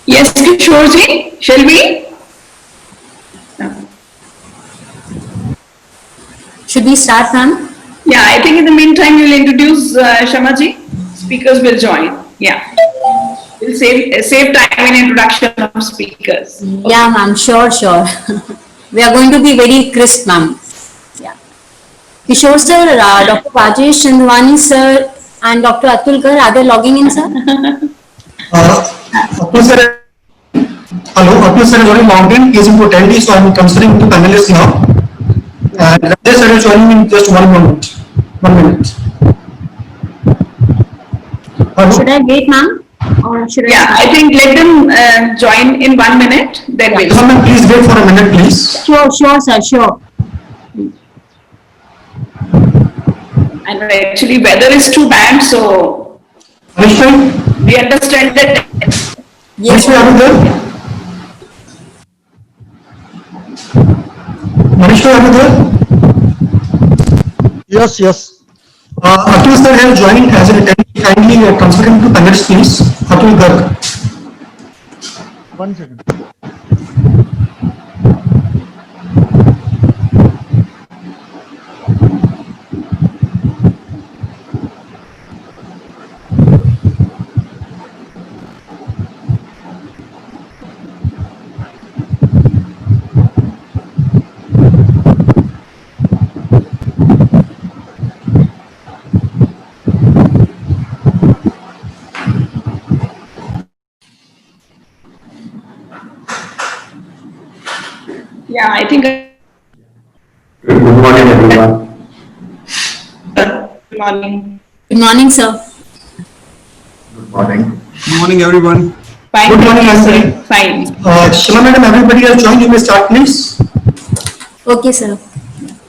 Yes, Kishore shall we? Should we start, ma'am? Yeah, I think in the meantime you'll introduce Shamaji. Speakers will join. Yeah, we'll save time in introduction of speakers. Okay. Yeah, ma'am. Sure, sure. We are going to be very crisp, ma'am. Yeah. Kishore sir, Dr. Rajesh Chandwani sir, and Dr. Atul Kar, are they logging in, sir? Atul sir, hello, Atul sir is already logged in. He is into attendee, so I am considering the panelists now. And Rajesh sir is joining in just 1 minute. 1 minute. Hello. Should I wait, ma'am? Or should Yeah, I? I think let them join in 1 minute. Then we'll. Ma'am, please wait for a minute, please. Sure, sure, sir, sure. And actually, weather is too bad, so Manishka, we understand that. Yes, Manishka, are you there? Manishka, are you there? Yes, yes. Atul sir is joining as an attendee. Kindly consider him to panelists, please. Atul Garg. 1 second. Yeah, I think. Good morning, everyone. Good morning. Good morning, sir. Good morning. Good morning, everyone. Fine. Good morning, sir. Anthony. Fine. Shima madam, everybody has joined. You may start, please. Okay, sir.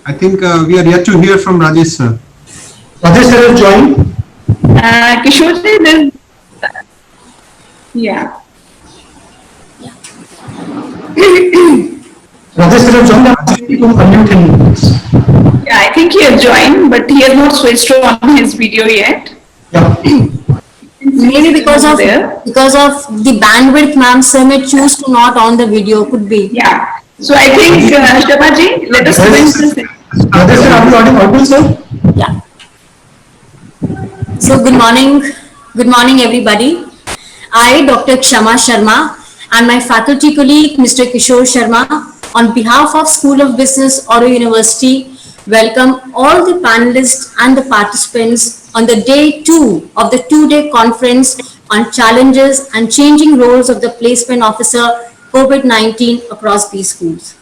I think we are yet to hear from Rajesh, sir. Rajesh sir has joined. Kishore, then. Yeah. Rajesh sir has joined. Ask me to unmute him, please. Yeah, I think he has joined, but he has not switched on his video yet. Yeah. Maybe because of There. the bandwidth, ma'am, sir may choose to not on the video. Could be. Yeah. So I think, Shamaji, let us commence this. Rajesh sir, are you audible, sir? Yeah. So good morning everybody. I, Dr. Kshama Sharma, and my faculty colleague, Mr. Kishore Sharma, on behalf of School of Business, Auto University, welcome all the panelists and the participants on the day 2 of the 2-day conference on challenges and changing roles of the placement officer COVID-19 across these schools.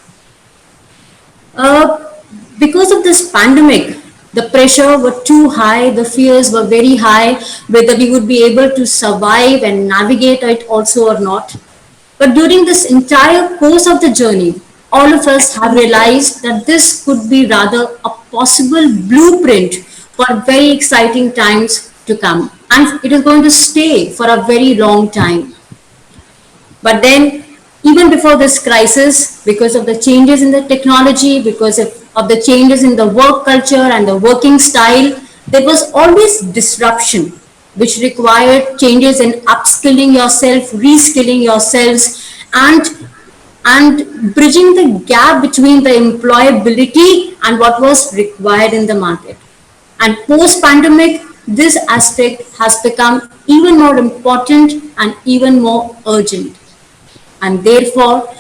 Because of this pandemic, the pressure were too high, the fears were very high, whether we would be able to survive and navigate it also or not. But during this entire course of the journey, all of us have realized that this could be rather a possible blueprint for very exciting times to come. And it is going to stay for a very long time. But then, even before this crisis, because of the changes in the technology, because of the changes in the work culture and the working style, there was always disruption, which required changes in upskilling yourself, reskilling yourselves, and bridging the gap between the employability and what was required in the market. And post-pandemic, this aspect has become even more important and even more urgent. And therefore,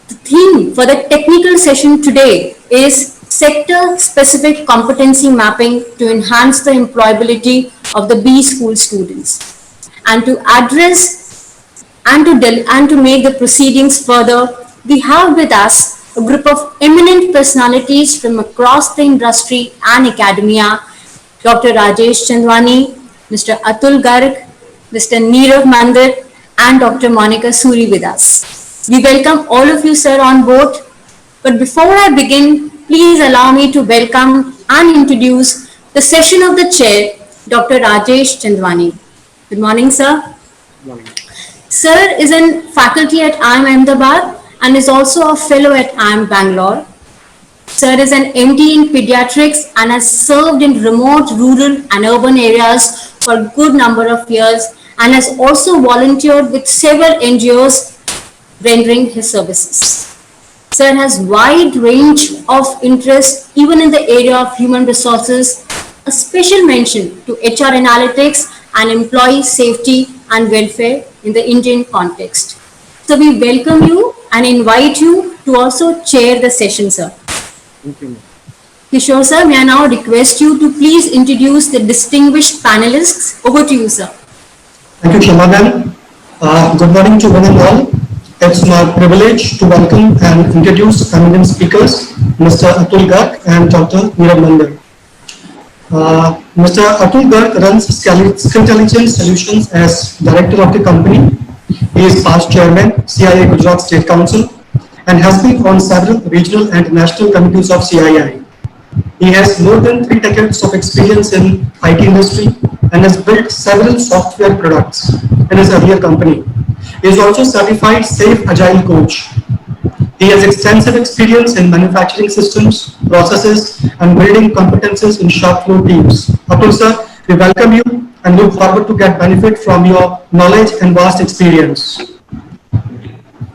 the theme for the technical session today is sector-specific competency mapping to enhance the employability of the B school students. And to address and to make the proceedings further, we have with us a group of eminent personalities from across the industry and academia, Dr. Rajesh Chandwani, Mr. Atul Garg, Mr. Neerav Mandir, and Dr. Monica Suri with us. We welcome all of you, sir, on board. But before I begin, please allow me to welcome and introduce the session of the chair, Dr. Rajesh Chandwani. Good morning, sir. Good morning. Sir is in faculty at IIM Ahmedabad and is also a fellow at IIM Bangalore. Sir is an MD in pediatrics and has served in remote, rural and urban areas for a good number of years and has also volunteered with several NGOs rendering his services. Sir has wide range of interest even in the area of human resources, a special mention to HR analytics and employee safety and welfare in the Indian context. So we welcome you and invite you to also chair the session, sir. Thank you. Kishore sir, may I now request you to please introduce the distinguished panelists. Over to you, sir. Thank you, Shama ma'am. Good morning to one and all. It's my privilege to welcome and introduce eminent speakers, Mr. Atul Garg and Dr. Neerav Mandal. Mr. Atul Garg runs Skiltelligence Solutions as director of the company. He is past chairman, CIA Gujarat State Council, and has been on several regional and national committees of CII. He has more than 3 decades of experience in IT industry and has built several software products in his earlier company. He is also certified Safe Agile Coach. He has extensive experience in manufacturing systems, processes, and building competences in shop floor teams. Atul sir, we welcome you and look forward to get benefit from your knowledge and vast experience.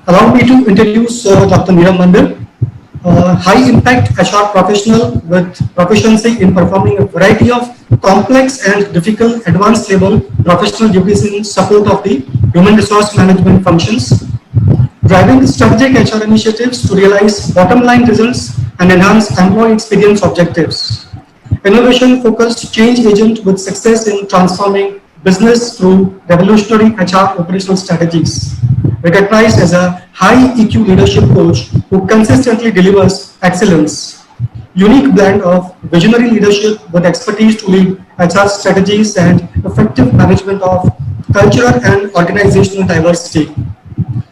Allow me to introduce Dr. Neerav Mandal, high impact HR professional with proficiency in performing a variety of complex and difficult advanced level professional duties in support of the human resource management functions, driving strategic HR initiatives to realize bottom line results and enhance employee experience objectives. Innovation focused change agent with success in transforming business through revolutionary HR operational strategies. Recognized as a high EQ leadership coach who consistently delivers excellence. Unique blend of visionary leadership with expertise to lead HR strategies and effective management of cultural and organizational diversity.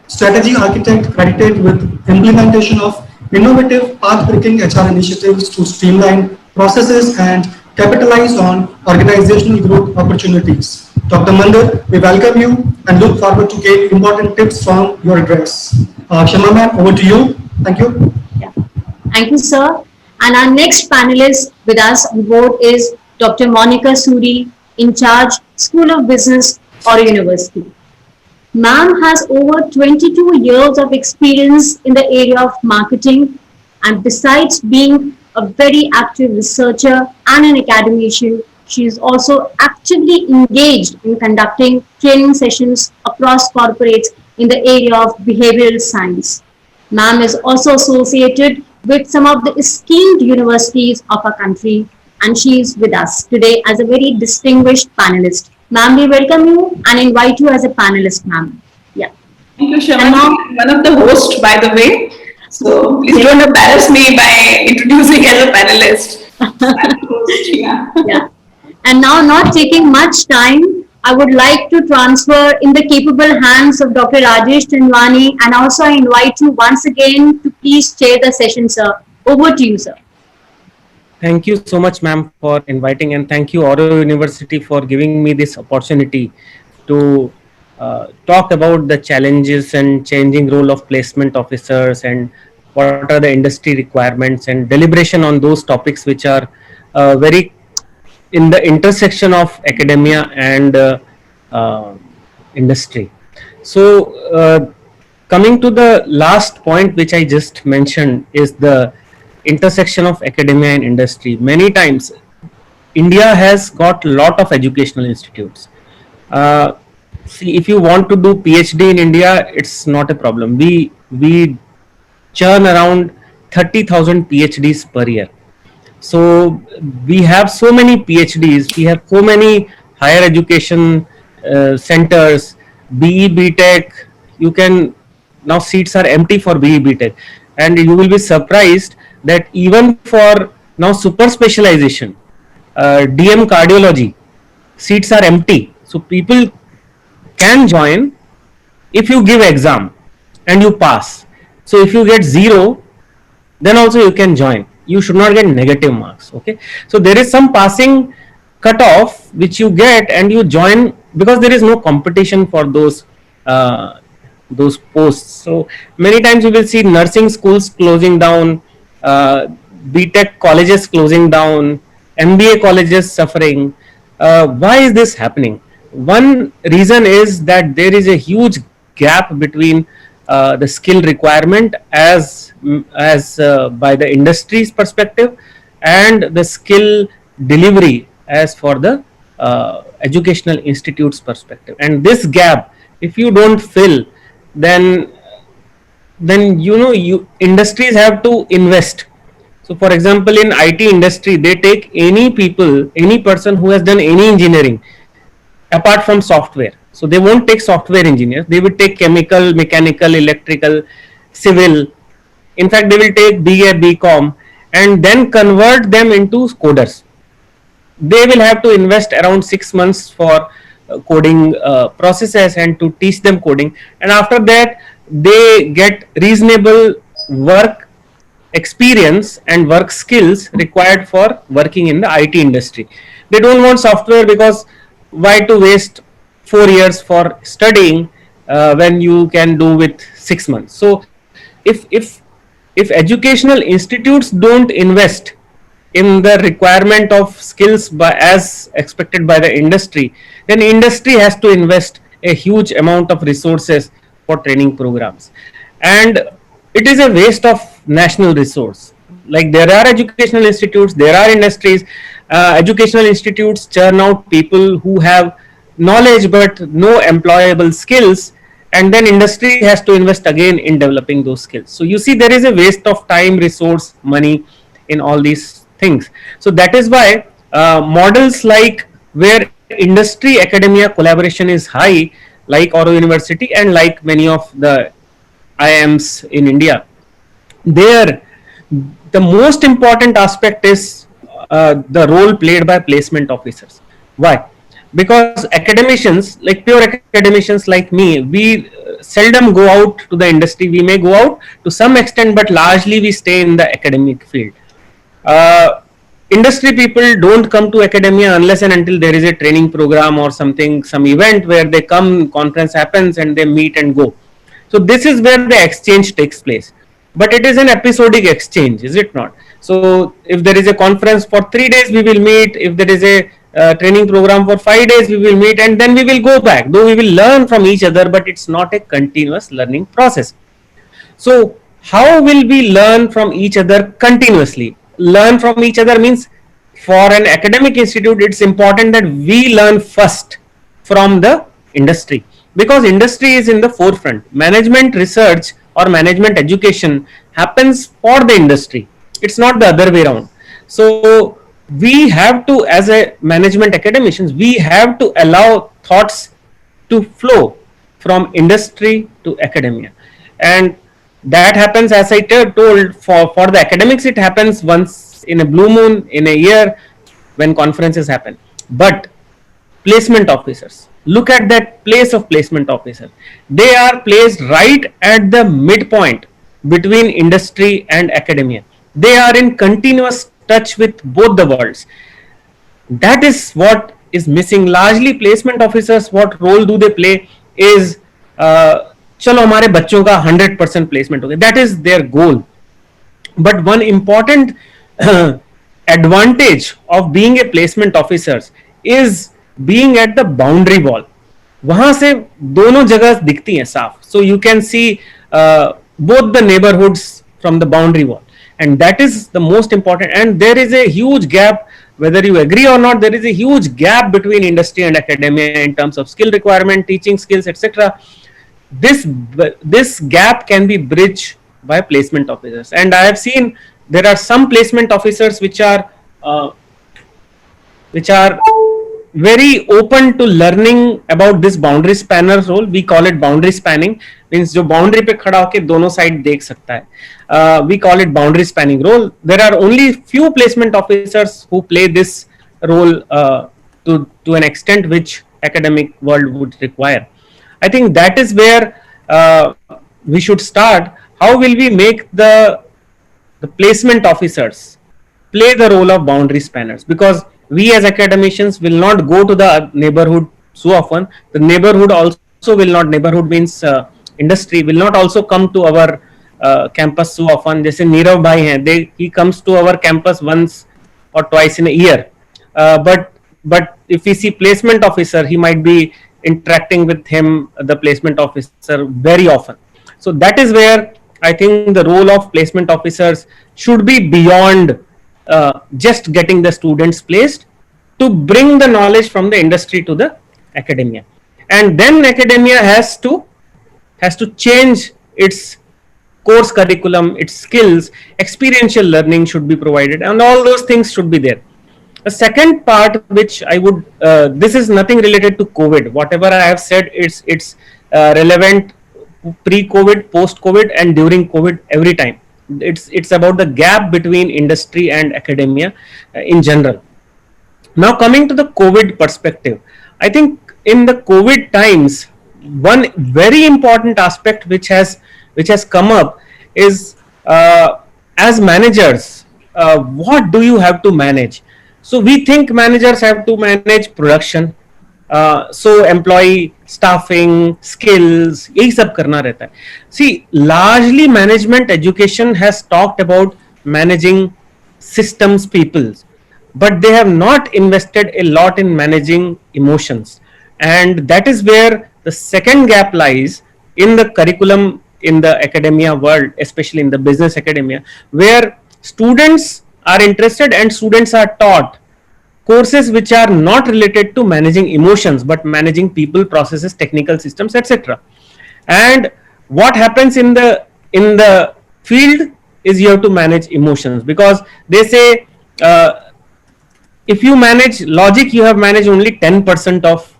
Strategy architect credited with implementation of innovative path-breaking HR initiatives to streamline processes and capitalize on organizational growth opportunities. Dr. Mandal, we welcome you and look forward to gain important tips from your address. Shama ma'am, over to you. Thank you. Yeah. Thank you, sir. And our next panelist with us on board is Dr. Monica Suri, in charge, School of Business, or University. Ma'am has over 22 years of experience in the area of marketing, and besides being a very active researcher and an academician, she is also actively engaged in conducting training sessions across corporates in the area of behavioral science. Ma'am is also associated with some of the esteemed universities of our country, and she is with us today as a very distinguished panelist. Ma'am, we welcome you and invite you as a panelist, ma'am. Yeah. Thank you, Shama. I'm one of the hosts, by the way. So please don't embarrass me by introducing as a panelist. Yeah. Yeah. And now, not taking much time, I would like to transfer in the capable hands of Dr. Rajesh Tindwani, and also I invite you once again to please chair the session, sir. Over to you, sir. Thank you so much, ma'am, for inviting, and thank you, Oro University, for giving me this opportunity to talk about the challenges and changing role of placement officers and what are the industry requirements and deliberation on those topics which are very in the intersection of academia and industry. So coming to the last point which I just mentioned is the intersection of academia and industry. Many times India has got a lot of educational institutes. See, if you want to do PhD in India, it's not a problem. We churn around 30,000 PhDs per year. So we have so many PhDs, we have so many higher education centers, BE, BTech, you can, now seats are empty for BE, BTech, and you will be surprised that even for now super specialization, DM cardiology, seats are empty. So people can join if you give exam and you pass. So if you get 0, then also you can join. You should not get negative marks. Okay. So there is some passing cutoff which you get and you join because there is no competition for those posts. So many times you will see nursing schools closing down, BTech colleges closing down, MBA colleges suffering. Why is this happening? One reason is that there is a huge gap between the skill requirement as by the industry's perspective and the skill delivery as for the educational institutes perspective. And this gap, if you don't fill, then you industries have to invest. So for example, in IT industry, they take any person who has done any engineering apart from software. So they won't take software engineers, they will take chemical, mechanical, electrical, civil. In fact, they will take BA, BCom and then convert them into coders. They will have to invest around 6 months for coding processes and to teach them coding, and after that they get reasonable work experience and work skills required for working in the IT industry. They don't want software because why to waste 4 years for studying when you can do with 6 months. So if educational institutes don't invest in the requirement of skills as expected by the industry, then industry has to invest a huge amount of resources for training programs, and it is a waste of national resource. Like, there are educational institutes, there are industries. Educational institutes churn out people who have knowledge but no employable skills, and then industry has to invest again in developing those skills. So you see, there is a waste of time, resource, money in all these things. So that is why models like where industry academia collaboration is high, like Oro University and like many of the IIMs in India, there the most important aspect is the role played by placement officers. Why? Because academicians, like pure academicians like me, we seldom go out to the industry. We may go out to some extent, but largely we stay in the academic field. Industry people don't come to academia unless and until there is a training program or something, some event where they come, conference happens and they meet and go. So this is where the exchange takes place. But it is an episodic exchange, is it not? So if there is a conference for 3 days, we will meet. If there is a training program for 5 days, we will meet, and then we will go back. Though we will learn from each other, but it's not a continuous learning process. So how will we learn from each other continuously? Learn from each other means, for an academic institute, it's important that we learn first from the industry, because industry is in the forefront. Management research or management education happens for the industry. It's not the other way around. So we have to, as a management academicians, we have to allow thoughts to flow from industry to academia. And that happens, as I told, for the academics, it happens once in a blue moon in a year when conferences happen. But placement officers, look at that place of placement officer. They are placed right at the midpoint between industry and academia. They are in continuous touch with both the worlds. That is what is missing. Largely placement officers, what role do they play is चलो हमारे बच्चों का 100% placement हो गया. That is their goal. But one important advantage of being a placement officers is being at the boundary wall. वहां से दोनों जगह दिखती हैं साफ. So you can see both the neighborhoods from the boundary wall, and that is the most important. And there is a huge gap, whether you agree or not, there is a huge gap between industry and academia in terms of skill requirement, teaching skills, etc. This gap can be bridged by placement officers, and I have seen there are some placement officers which are very open to learning about this boundary spanner role. We call it boundary spanning, means जो boundary पे खड़ा होके दोनों side देख सकता है. We call it boundary spanning role. There are only few placement officers who play this role to an extent which academic world would require. I think that is where we should start. How will we make the placement officers play the role of boundary spanners? Because we as academicians will not go to the neighborhood so often. The neighborhood also will not, neighborhood means industry, will not also come to our campus so often. जैसे नीरव भाई हैं, he comes to our campus once or twice in a year. But but if we see placement officer, he might be interacting with him, the placement officer, very often. So that is where I think the role of placement officers should be beyond just getting the students placed, to bring the knowledge from the industry to the academia. And then academia has to change its course curriculum, its skills, experiential learning should be provided, and all those things should be there. The second part, which I would, this is nothing related to COVID. Whatever I have said, it's relevant pre-COVID, post-COVID, and during COVID every time. It's about the gap between industry and academia in general. Now coming to the COVID perspective, I think in the COVID times, one very important aspect which has come up is as managers, what do you have to manage? So we think managers have to manage production, so employee staffing, skills, यही सब करना रहता है. See, largely management education has talked about managing systems, peoples, but they have not invested a lot in managing emotions, and that is where the second gap lies in the curriculum in the academia world, especially in the business academia, where students are interested and students are taught courses which are not related to managing emotions but managing people, processes, technical systems, etc. And what happens in the field is you have to manage emotions, because they say if you manage logic, you have managed only 10% of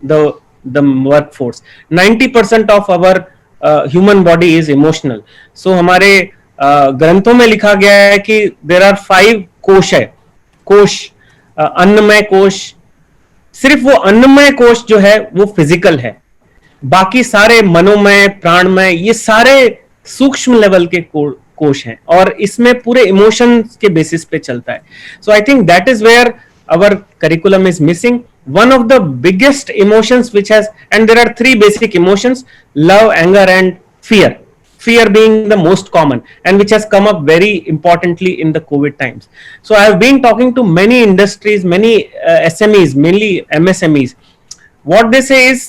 the workforce. 90% of our human body is emotional. So हमारे ग्रंथों में लिखा गया है कि there are 5 कोश है. कोश, अन्नमय कोश, सिर्फ वो अन्नमय कोश जो है वो फिजिकल है, बाकी सारे मनोमय, प्राणमय, ये सारे सूक्ष्म लेवल के कोश हैं, और इसमें पूरे इमोशंस के बेसिस पे चलता है. So I think that is where our curriculum is missing. One of the biggest emotions which has, and there are 3 basic emotions: love, anger, and fear. Fear being the most common, and which has come up very importantly in the COVID times. So I have been talking to many industries, many SMEs, mainly MSMEs. What they say is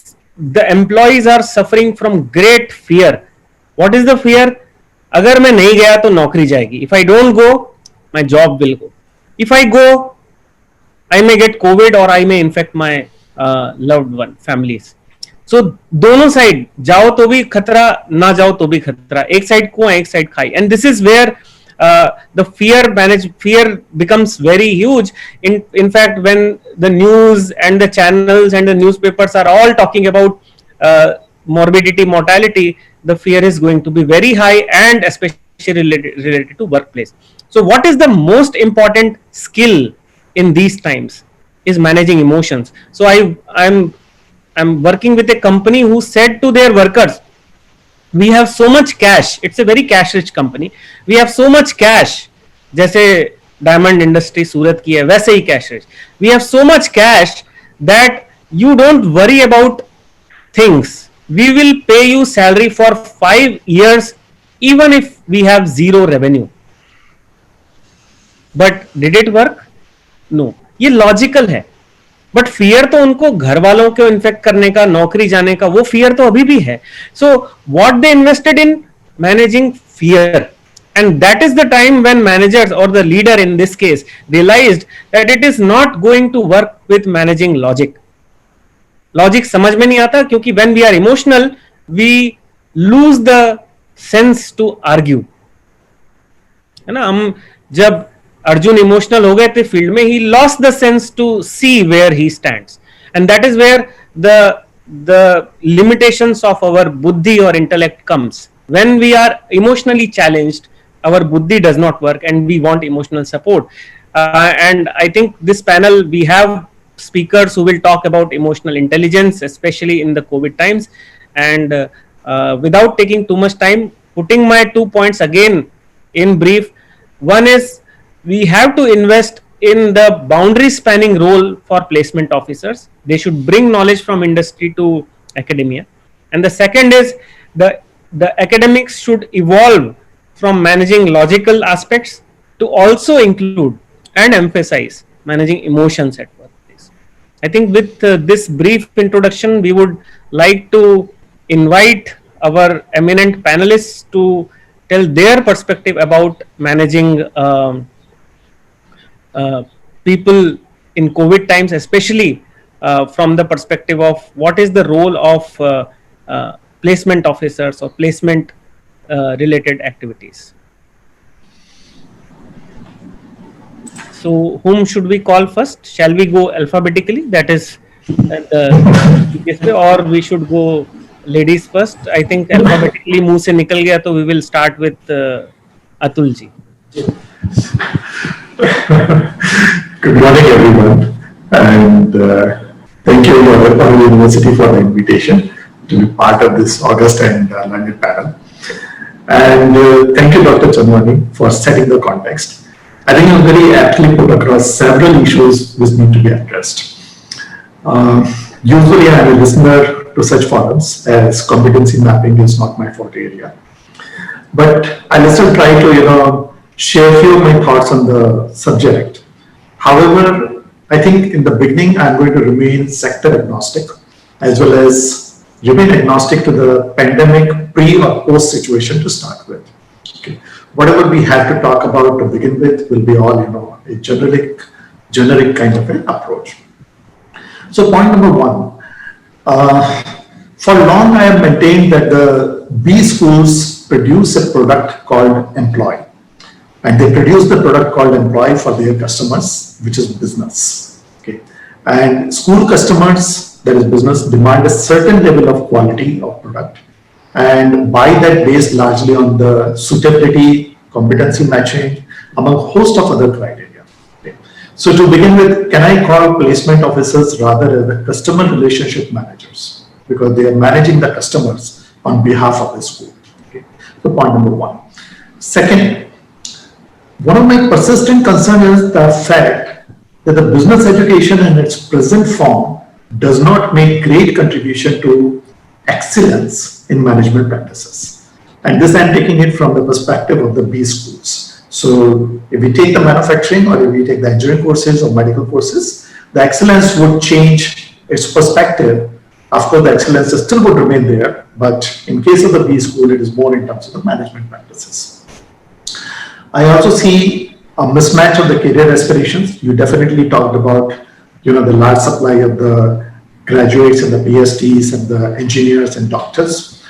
the employees are suffering from great fear. What is the fear? अगर मैं नहीं गया तो नौकरी जाएगी. If I don't go, my job will go. If I go, I may get COVID or I may infect my loved one, families. So दोनों side, जाओ तो भी खतरा, ना जाओ तो भी खतरा. एक साइड कुआं, एक साइड खाई. And this is where the fear becomes very huge. In fact, when the news and the channels and the newspapers are all talking about morbidity, mortality, the fear is going to be very high, and especially related to workplace. So what is the most important skill in these times is managing emotions. So I'm working with a company who said to their workers, we have so much cash. It's a very cash rich company. We have so much cash. जैसे diamond industry Surat की है, वैसे ही cash rich. We have so much cash that you don't worry about things. We will pay you salary for 5 years even if we have 0 revenue. But did it work? No, ये logical है. But fear तो उनको घर वालों को infect करने का, नौकरी जाने का, वो फियर तो अभी भी है. So what they invested in managing fear, and that is the time when managers और the leader in this case realized that it is not going to work with managing logic. Logic समझ में नहीं आता, क्योंकि when we are emotional we lose the sense to argue, है ना. हम जब अर्जुन इमोशनल हो गए थे फील्ड में, he lost the sense to see where he stands, and that is where the limitations of our buddhi or intellect comes. When we are emotionally challenged, our buddhi does not work, and we want emotional support. And I think this panel, we have speakers who will talk about emotional intelligence, especially in the COVID times. And without taking too much time, putting my 2 points again in brief. One is, we have to invest in the boundary spanning role for placement officers. They should bring knowledge from industry to academia. And the second is, the academics should evolve from managing logical aspects to also include and emphasize managing emotions at workplace. I think with this brief introduction, we would like to invite our eminent panelists to tell their perspective about managing people in COVID times, especially from the perspective of what is the role of placement officers or placement related activities. So, whom should we call first? Shall we go alphabetically? That is the easiest way, or we should go ladies first? I think alphabetically मुंह से निकल गया, तो we will start with Atul ji. Good morning, everyone, and thank you, Aurora University, for the invitation to be part of this August and London panel. And thank you, Dr. Chandwani, for setting the context. I think you very aptly put across several issues which need to be addressed. Usually, I am a listener to such forums, as competency mapping is not my forte area. But I'll still try to, share a few of my thoughts on the subject. However, I think in the beginning, I'm going to remain sector agnostic, as well as remain agnostic to the pandemic pre or post situation to start with. Okay. Whatever we have to talk about to begin with will be all, a generic kind of an approach. So point number one, for long I have maintained that the B schools produce a product called employee. And they produce the product called employee for their customers, which is business. Okay. And school customers, that is business, demand a certain level of quality of product. And buy that based largely on the suitability, competency matching, among a host of other criteria. Okay. So to begin with, can I call placement officers rather than the customer relationship managers? Because they are managing the customers on behalf of the school. Okay. So point number one. Second, one of my persistent concerns is the fact that the business education in its present form does not make great contribution to excellence in management practices. And this I'm taking it from the perspective of the B schools. So if we take the manufacturing or if we take the engineering courses or medical courses, the excellence would change its perspective. Of course, the excellence still would remain there, but in case of the B school, it is more in terms of the management practices. I also see a mismatch of the career aspirations. You definitely talked about, the large supply of the graduates and the PhDs and the engineers and doctors.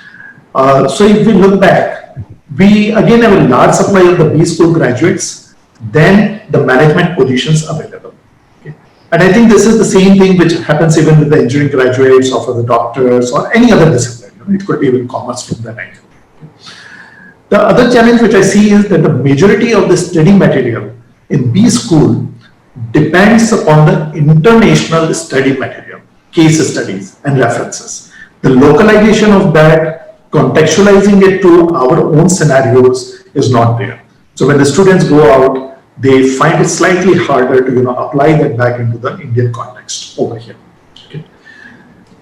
So if we look back, we again have a large supply of the B school graduates than the management positions available. Okay. And I think this is the same thing which happens even with the engineering graduates or for the doctors or any other discipline. It could be even commerce from that angle. The other challenge which I see is that the majority of the study material in B school depends upon the international study material, case studies and references. The localization of that, contextualizing it to our own scenarios is not there. So when the students go out, they find it slightly harder to apply that back into the Indian context over here. Okay.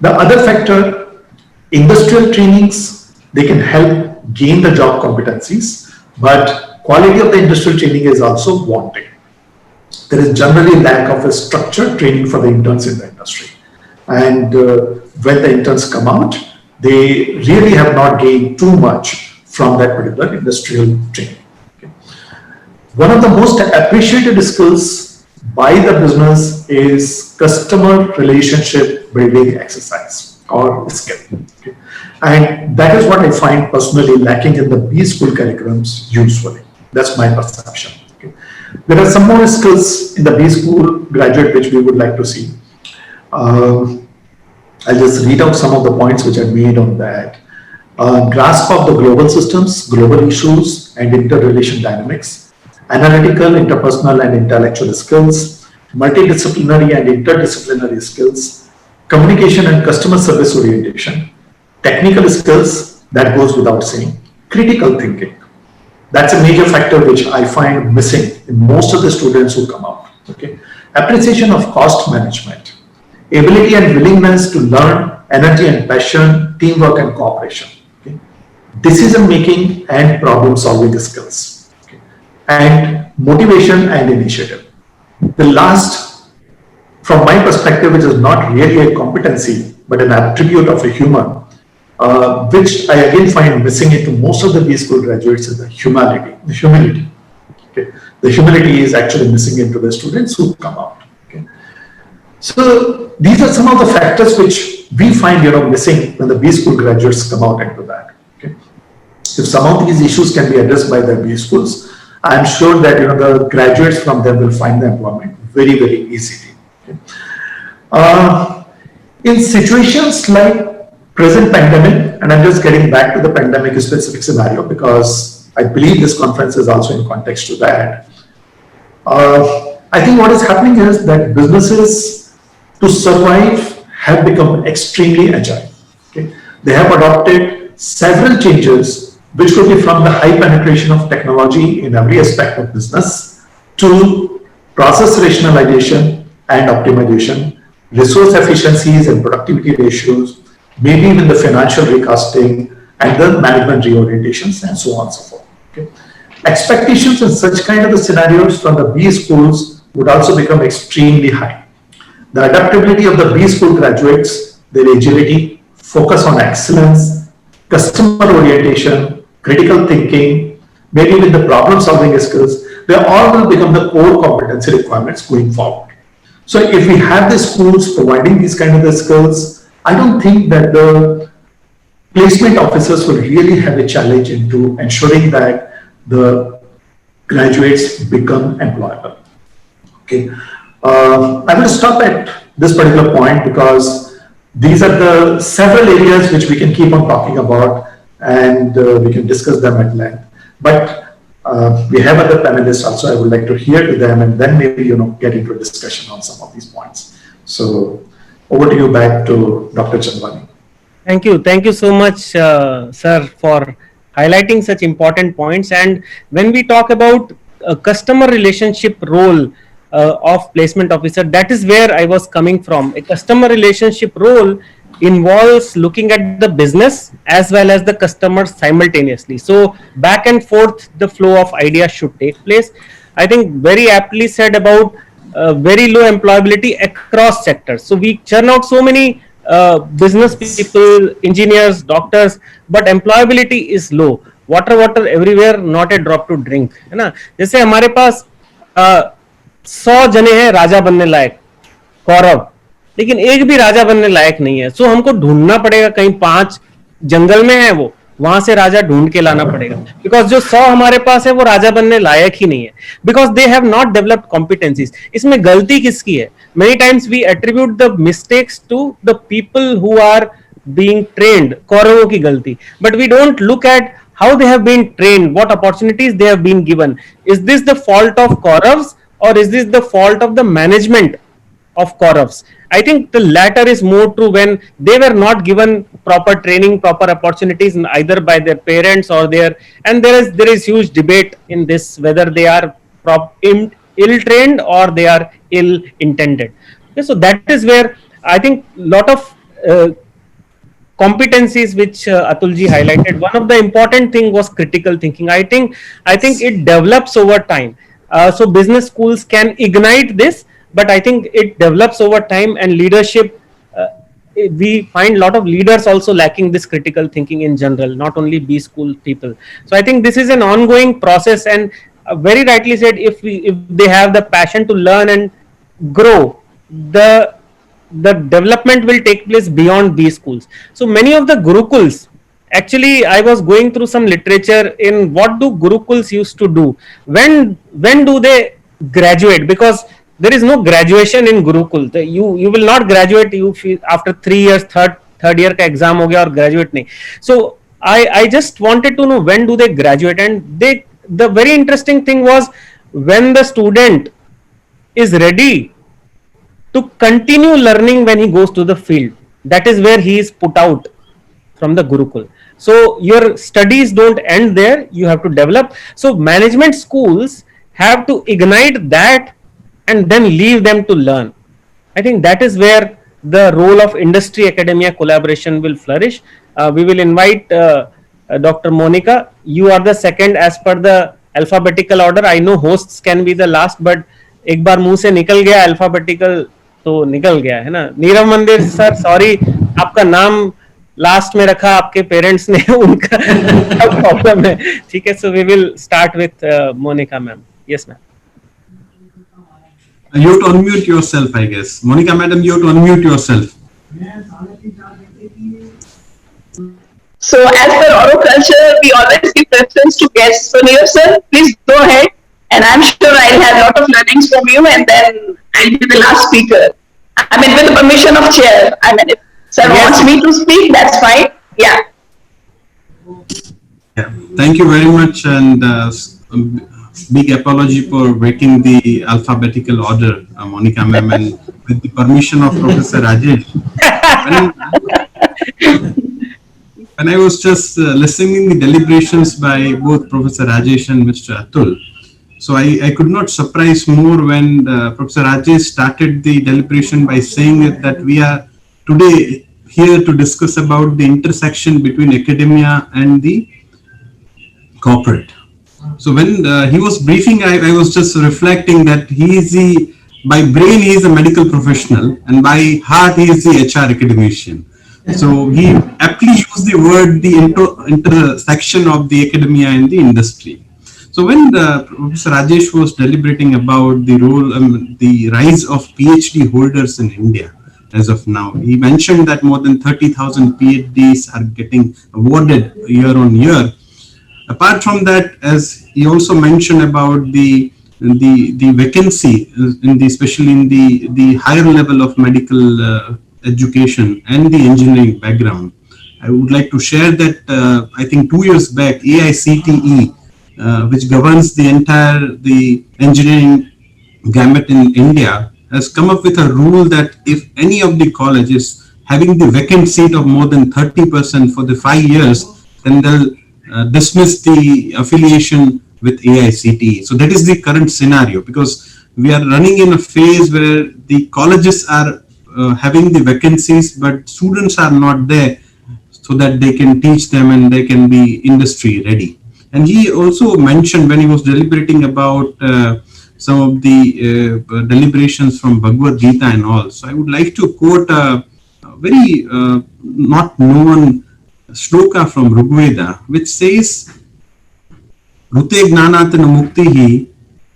The other factor, industrial trainings, they can help gain the job competencies, but quality of the industrial training is also wanting. There is generally lack of a structured training for the interns in the industry. And when the interns come out, they really have not gained too much from that particular industrial training. Okay. One of the most appreciated skills by the business is customer relationship building exercise or skill. Okay. And that is what I find personally lacking in the B school curriculums usually. That's my perception. Okay. There are some more skills in the B school graduate which we would like to see. I'll just read out some of the points which I made on that. Grasp of the global systems, global issues and interrelation dynamics, analytical, interpersonal and intellectual skills, multidisciplinary and interdisciplinary skills, communication and customer service orientation, technical skills, that goes without saying, critical thinking. That's a major factor which I find missing in most of the students who come out. Okay. Appreciation of cost management, ability and willingness to learn, energy and passion, teamwork and cooperation. Okay. Decision making and problem solving skills. Okay. And motivation and initiative. The last from my perspective, which is not really a competency, but an attribute of a human, which I again find missing into most of the B school graduates is the humility. Okay. The humility is actually missing into the students who come out. Okay. So these are some of the factors which we find, missing when the B school graduates come out into that. Okay. If some of these issues can be addressed by the B schools, I'm sure that the graduates from them will find the employment very, very easily. Okay. In situations like present pandemic, and I'm just getting back to the pandemic specific scenario because I believe this conference is also in context to that. I think what is happening is that businesses to survive have become extremely agile. Okay. They have adopted several changes, which could be from the high penetration of technology in every aspect of business to process rationalization and optimization, resource efficiencies and productivity ratios, maybe even the financial recasting and the management reorientations and so on and so forth. Okay. Expectations in such kind of the scenarios from the B schools would also become extremely high. The adaptability of the B school graduates, their agility, focus on excellence, customer orientation, critical thinking, maybe even the problem solving skills, they all will become the core competency requirements going forward. So if we have the schools providing these kind of the skills, I don't think that the placement officers will really have a challenge into ensuring that the graduates become employable. Okay, I will stop at this particular point because these are the several areas which we can keep on talking about and we can discuss them at length. But we have other panelists also. I would like to hear to them and then maybe get into a discussion on some of these points. So over to you, back to Dr. Chandwani. Thank you so much, sir, for highlighting such important points. And when we talk about a customer relationship role of placement officer, that is where I was coming from. A customer relationship role involves looking at the business as well as the customer simultaneously. So back and forth, the flow of ideas should take place. I think very aptly said about very low employability across sectors. So we churn out so many business people, engineers, doctors, but employability is low. Water everywhere, not a drop to drink, है ना. जैसे हमारे पास 100 जने हैं राजा बनने लायक, कौरव, लेकिन एक भी राजा बनने लायक नहीं है. सो हमको ढूंढना पड़ेगा, कहीं 5 जंगल में है वो, वहां से राजा ढूंढ के लाना पड़ेगा. बिकॉज जो 100 हमारे पास है वो राजा बनने लायक ही नहीं है, because they have not developed competencies. इसमें गलती किसकी है? Many times we attribute the mistakes to the people who are being trained. कौरवों की गलती. But we don't look at how they have been trained, what opportunities they have been given. Is this the fault of Kauravs or is this the fault of the management of Kauravs? I think the latter is more true, when they were not given proper training, proper opportunities either by their parents or their, and there is huge debate in this whether they are ill trained or they are ill intended. Okay, so that is where I think lot of competencies which Atulji highlighted. One of the important thing was critical thinking. I think it develops over time. So business schools can ignite this, but I think it develops over time. And leadership, we find a lot of leaders also lacking this critical thinking in general, not only B school people. So I think this is an ongoing process, and very rightly said, if they have the passion to learn and grow, the development will take place beyond these schools. So many of the Gurukuls, actually I was going through some literature in what do Gurukuls used to do, when do they graduate, because there is no graduation in Gurukul. You will not graduate after 3 years, third year ka exam ho gaya aur graduate nahi. So I just wanted to know when do they graduate, and the very interesting thing was when the student is ready to continue learning when he goes to the field. That is where he is put out from the Gurukul. So your studies don't end there, you have to develop. So management schools have to ignite that and then leave them to learn. I think that is where the role of industry academia collaboration will flourish. We will invite Dr. Monica. You are the second as per the alphabetical order. I know hosts can be the last, but एक बार मुंह से निकल गया alphabetical तो निकल गया है ना. नीरव मंदिर सर, सॉरी, आपका नाम लास्ट में रखा आपके पेरेंट्स ने, उनका प्रॉब्लम है. ठीक है, so we will start with Monika ma'am. Yes ma'am. You have to unmute yourself, I guess. Monica madam, you have to unmute yourself. So as per oral culture, we always give preference to guests. So Neerav sir, please go ahead, and I'm sure I'll have a lot of learnings from you, and then I'll be the last speaker. I mean, with the permission of chair. I mean, if sir wants me to speak, that's fine. Yeah. Yeah. Thank you very much, and big apology for breaking the alphabetical order, Monica ma'am, and with the permission of Professor Rajesh. When I was just listening the deliberations by both Professor Rajesh and Mr. Atul, so I could not surprise more when Professor Rajesh started the deliberation by saying that we are today here to discuss about the intersection between academia and the corporate. So when he was briefing, I was just reflecting that by brain he is a medical professional, and by heart he is the HR academician. So he aptly used the word the intersection of the academia and the industry. So when Professor Rajesh was deliberating about the role, the rise of PhD holders in India as of now, he mentioned that more than 30,000 PhDs are getting awarded year on year. Apart from that, as he also mentioned about the vacancy, especially in the higher level of medical education and the engineering background, I would like to share that I think 2 years back, AICTE, which governs the engineering gamut in India, has come up with a rule that if any of the colleges having the vacant seat of more than 30% for the 5 years, then they'll dismiss the affiliation with AICTE. So that is the current scenario, because we are running in a phase where the colleges are having the vacancies, but students are not there so that they can teach them and they can be industry ready. And he also mentioned when he was deliberating about some of the deliberations from Bhagavad Gita and all. So I would like to quote a very not known shloka from Rigveda, which says, Rute gnanatana muktihi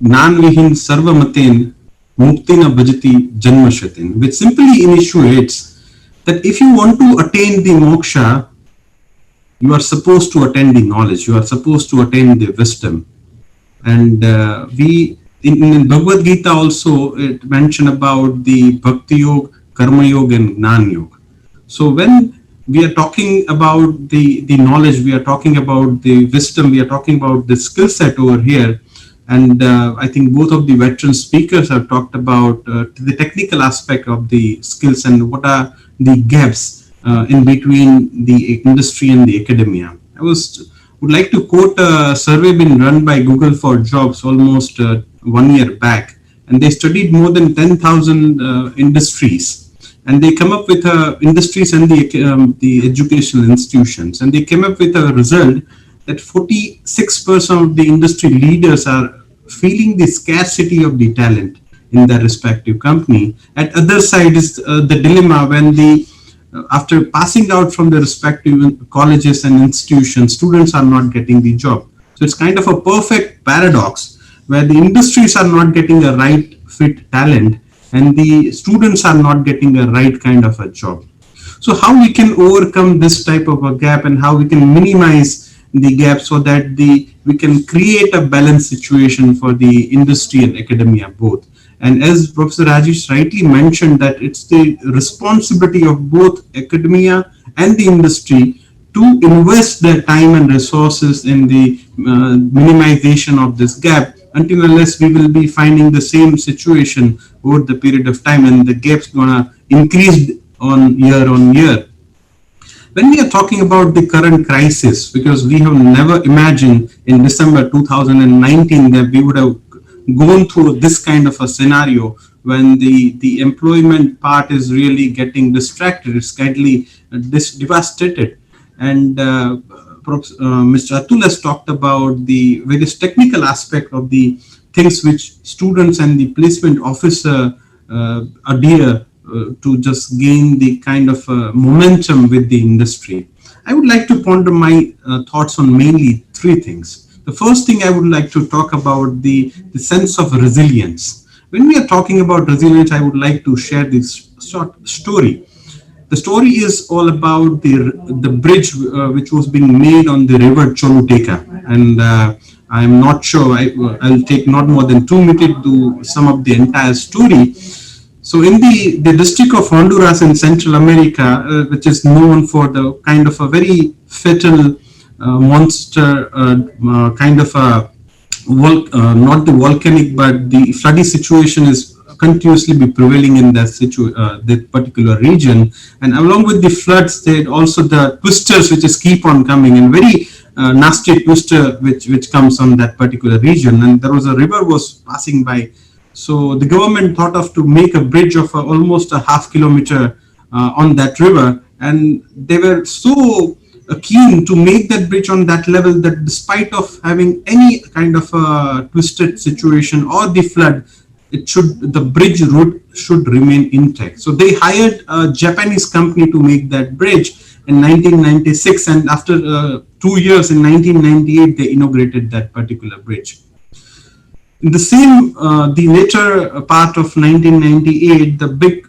gnan vihin sarvamaten muktina bhajati janmashatin, which simply initiates that if you want to attain the moksha, you are supposed to attain the knowledge, you are supposed to attain the wisdom. And in Bhagavad Gita also, it mentioned about the Bhakti Yoga, Karma Yoga and Jnana Yoga. So when we are talking about the knowledge, we are talking about the wisdom, we are talking about the skill set over here. And I think both of the veteran speakers have talked about the technical aspect of the skills and what are the gaps in between the industry and the academia. I would like to quote a survey been run by Google for Jobs almost 1 year back, and they studied more than 10,000 industries. And they come up with industries and the educational institutions, and they came up with a result that 46% of the industry leaders are feeling the scarcity of the talent in their respective company. At other side is the dilemma when after passing out from the respective colleges and institutions, students are not getting the job. So it's kind of a perfect paradox where the industries are not getting a right fit talent and the students are not getting a right kind of a job. So how we can overcome this type of a gap and how we can minimize the gap so that we can create a balanced situation for the industry and academia both. And as Professor Rajesh rightly mentioned, that it's the responsibility of both academia and the industry to invest their time and resources in the minimization of this gap, until unless we will be finding the same situation over the period of time and the gap's gonna increase on year. When we are talking about the current crisis, because we have never imagined in December 2019 that we would have gone through this kind of a scenario when the employment part is really getting distracted, it's slightly devastated. And Mr. Atul has talked about the various technical aspect of the things which students and the placement officer adhere to just gain the kind of momentum with the industry. I would like to ponder my thoughts on mainly three things. The first thing I would like to talk about the sense of resilience. When we are talking about resilience, I would like to share this short story. The story is all about the bridge which was being made on the river Choluteca, and I'm not sure. I'll take not more than 2 minutes to sum up the entire story. So, in the district of Honduras in Central America, which is known for the kind of a very fatal monster kind of a not the volcanic but the floody situation is continuously be prevailing in that particular region, and along with the floods there also the twisters which is keep on coming, and very nasty twister which comes on that particular region, and there was a river was passing by. So the government thought of to make a bridge of almost a half kilometer on that river, and they were so keen to make that bridge on that level that despite of having any kind of a twisted situation or the flood, the bridge road should remain intact. So they hired a Japanese company to make that bridge in 1996, and after 2 years in 1998 they inaugurated that particular bridge. In the same, the later part of 1998, the big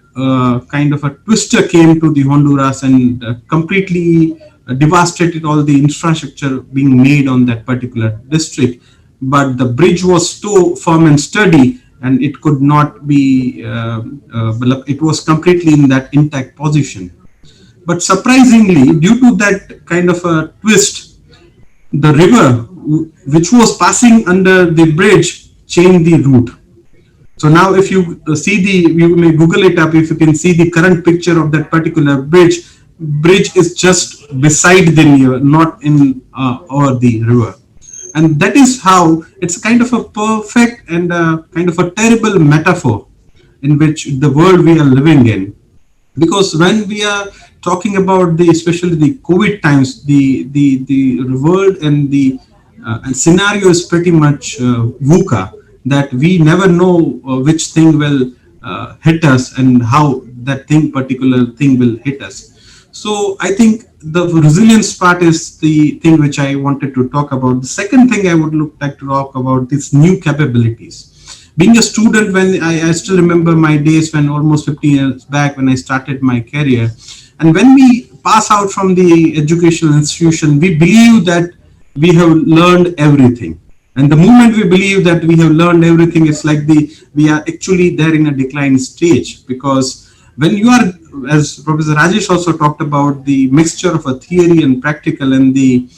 kind of a twister came to the Honduras and completely devastated all the infrastructure being made on that particular district. But the bridge was so firm and sturdy, and it could not be, it was completely in that intact position. But surprisingly, due to that kind of a twist, the river which was passing under the bridge changed the route. So now if you you may Google it up, if you can see the current picture of that particular bridge is just beside the river, not in over the river. And that is how it's kind of a perfect and kind of a terrible metaphor in which the world we are living in. Because when we are talking about especially the COVID times, the world and the scenario is pretty much VUCA, that we never know which thing will hit us and how that particular thing will hit us. So I think the resilience part is the thing which I wanted to talk about. The second thing I would like to talk about is new capabilities. Being a student, when I still remember my days when almost 15 years back when I started my career, and when we pass out from the educational institution, we believe that we have learned everything. And the moment we believe that we have learned everything, it's like we are actually there in a decline stage. Because when you are, as Professor Rajesh also talked about, the mixture of a theory and practical, and he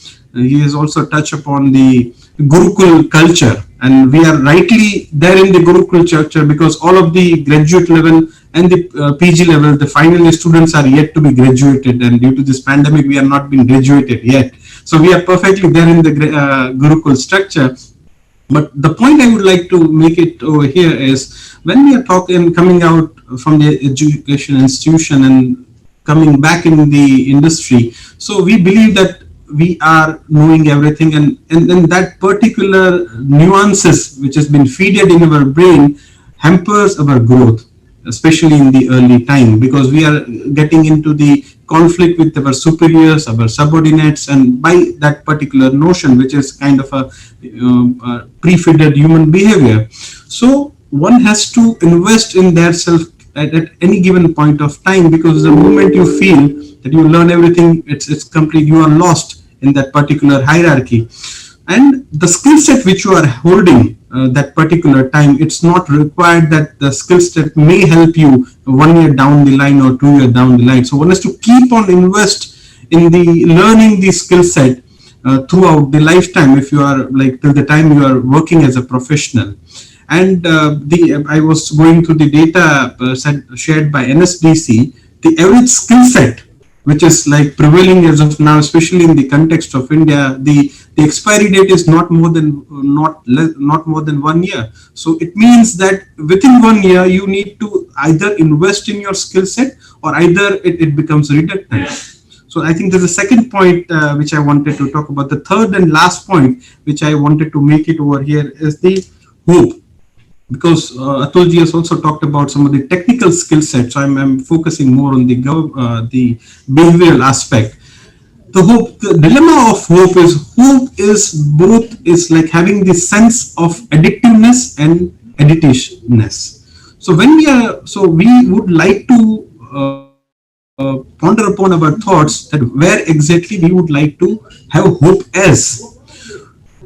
has also touched upon the Gurukul culture, and we are rightly there in the Gurukul culture because all of the graduate level and the PG level, the final year students are yet to be graduated, and due to this pandemic we are not being graduated yet. So we are perfectly there in the Gurukul structure. But the point I would like to make it over here is when we are coming out from the education institution and coming back in the industry, so we believe that we are knowing everything, and then that particular nuances which has been fed in our brain hampers our growth, especially in the early time, because we are getting into the conflict with our superiors, our subordinates, and by that particular notion, which is kind of a pre-fitted human behavior. So one has to invest in their self at any given point of time, because the moment you feel that you learn everything, it's complete, you are lost in that particular hierarchy. And the skill set which you are holding that particular time, it's not required that the skill set may help you 1 year down the line or 2 years down the line. So one has to keep on invest in the learning the skill set throughout the lifetime, if you are like till the time you are working as a professional. And I was going through the data shared by NSDC, the average skill set which is like prevailing as of now, especially in the context of India, the expiry date is not more than 1 year. So it means that within 1 year you need to either invest in your skill set or either it becomes redundant. So I think there's a second point which I wanted to talk about. The third and last point which I wanted to make it over here is the hope. because Atulji has also talked about some of the technical skill sets. So I'm focusing more on the behavioral aspect. The dilemma of hope is both is like having the sense of addictiveness and additiveness. So we would like to ponder upon our thoughts that where exactly we would like to have hope as.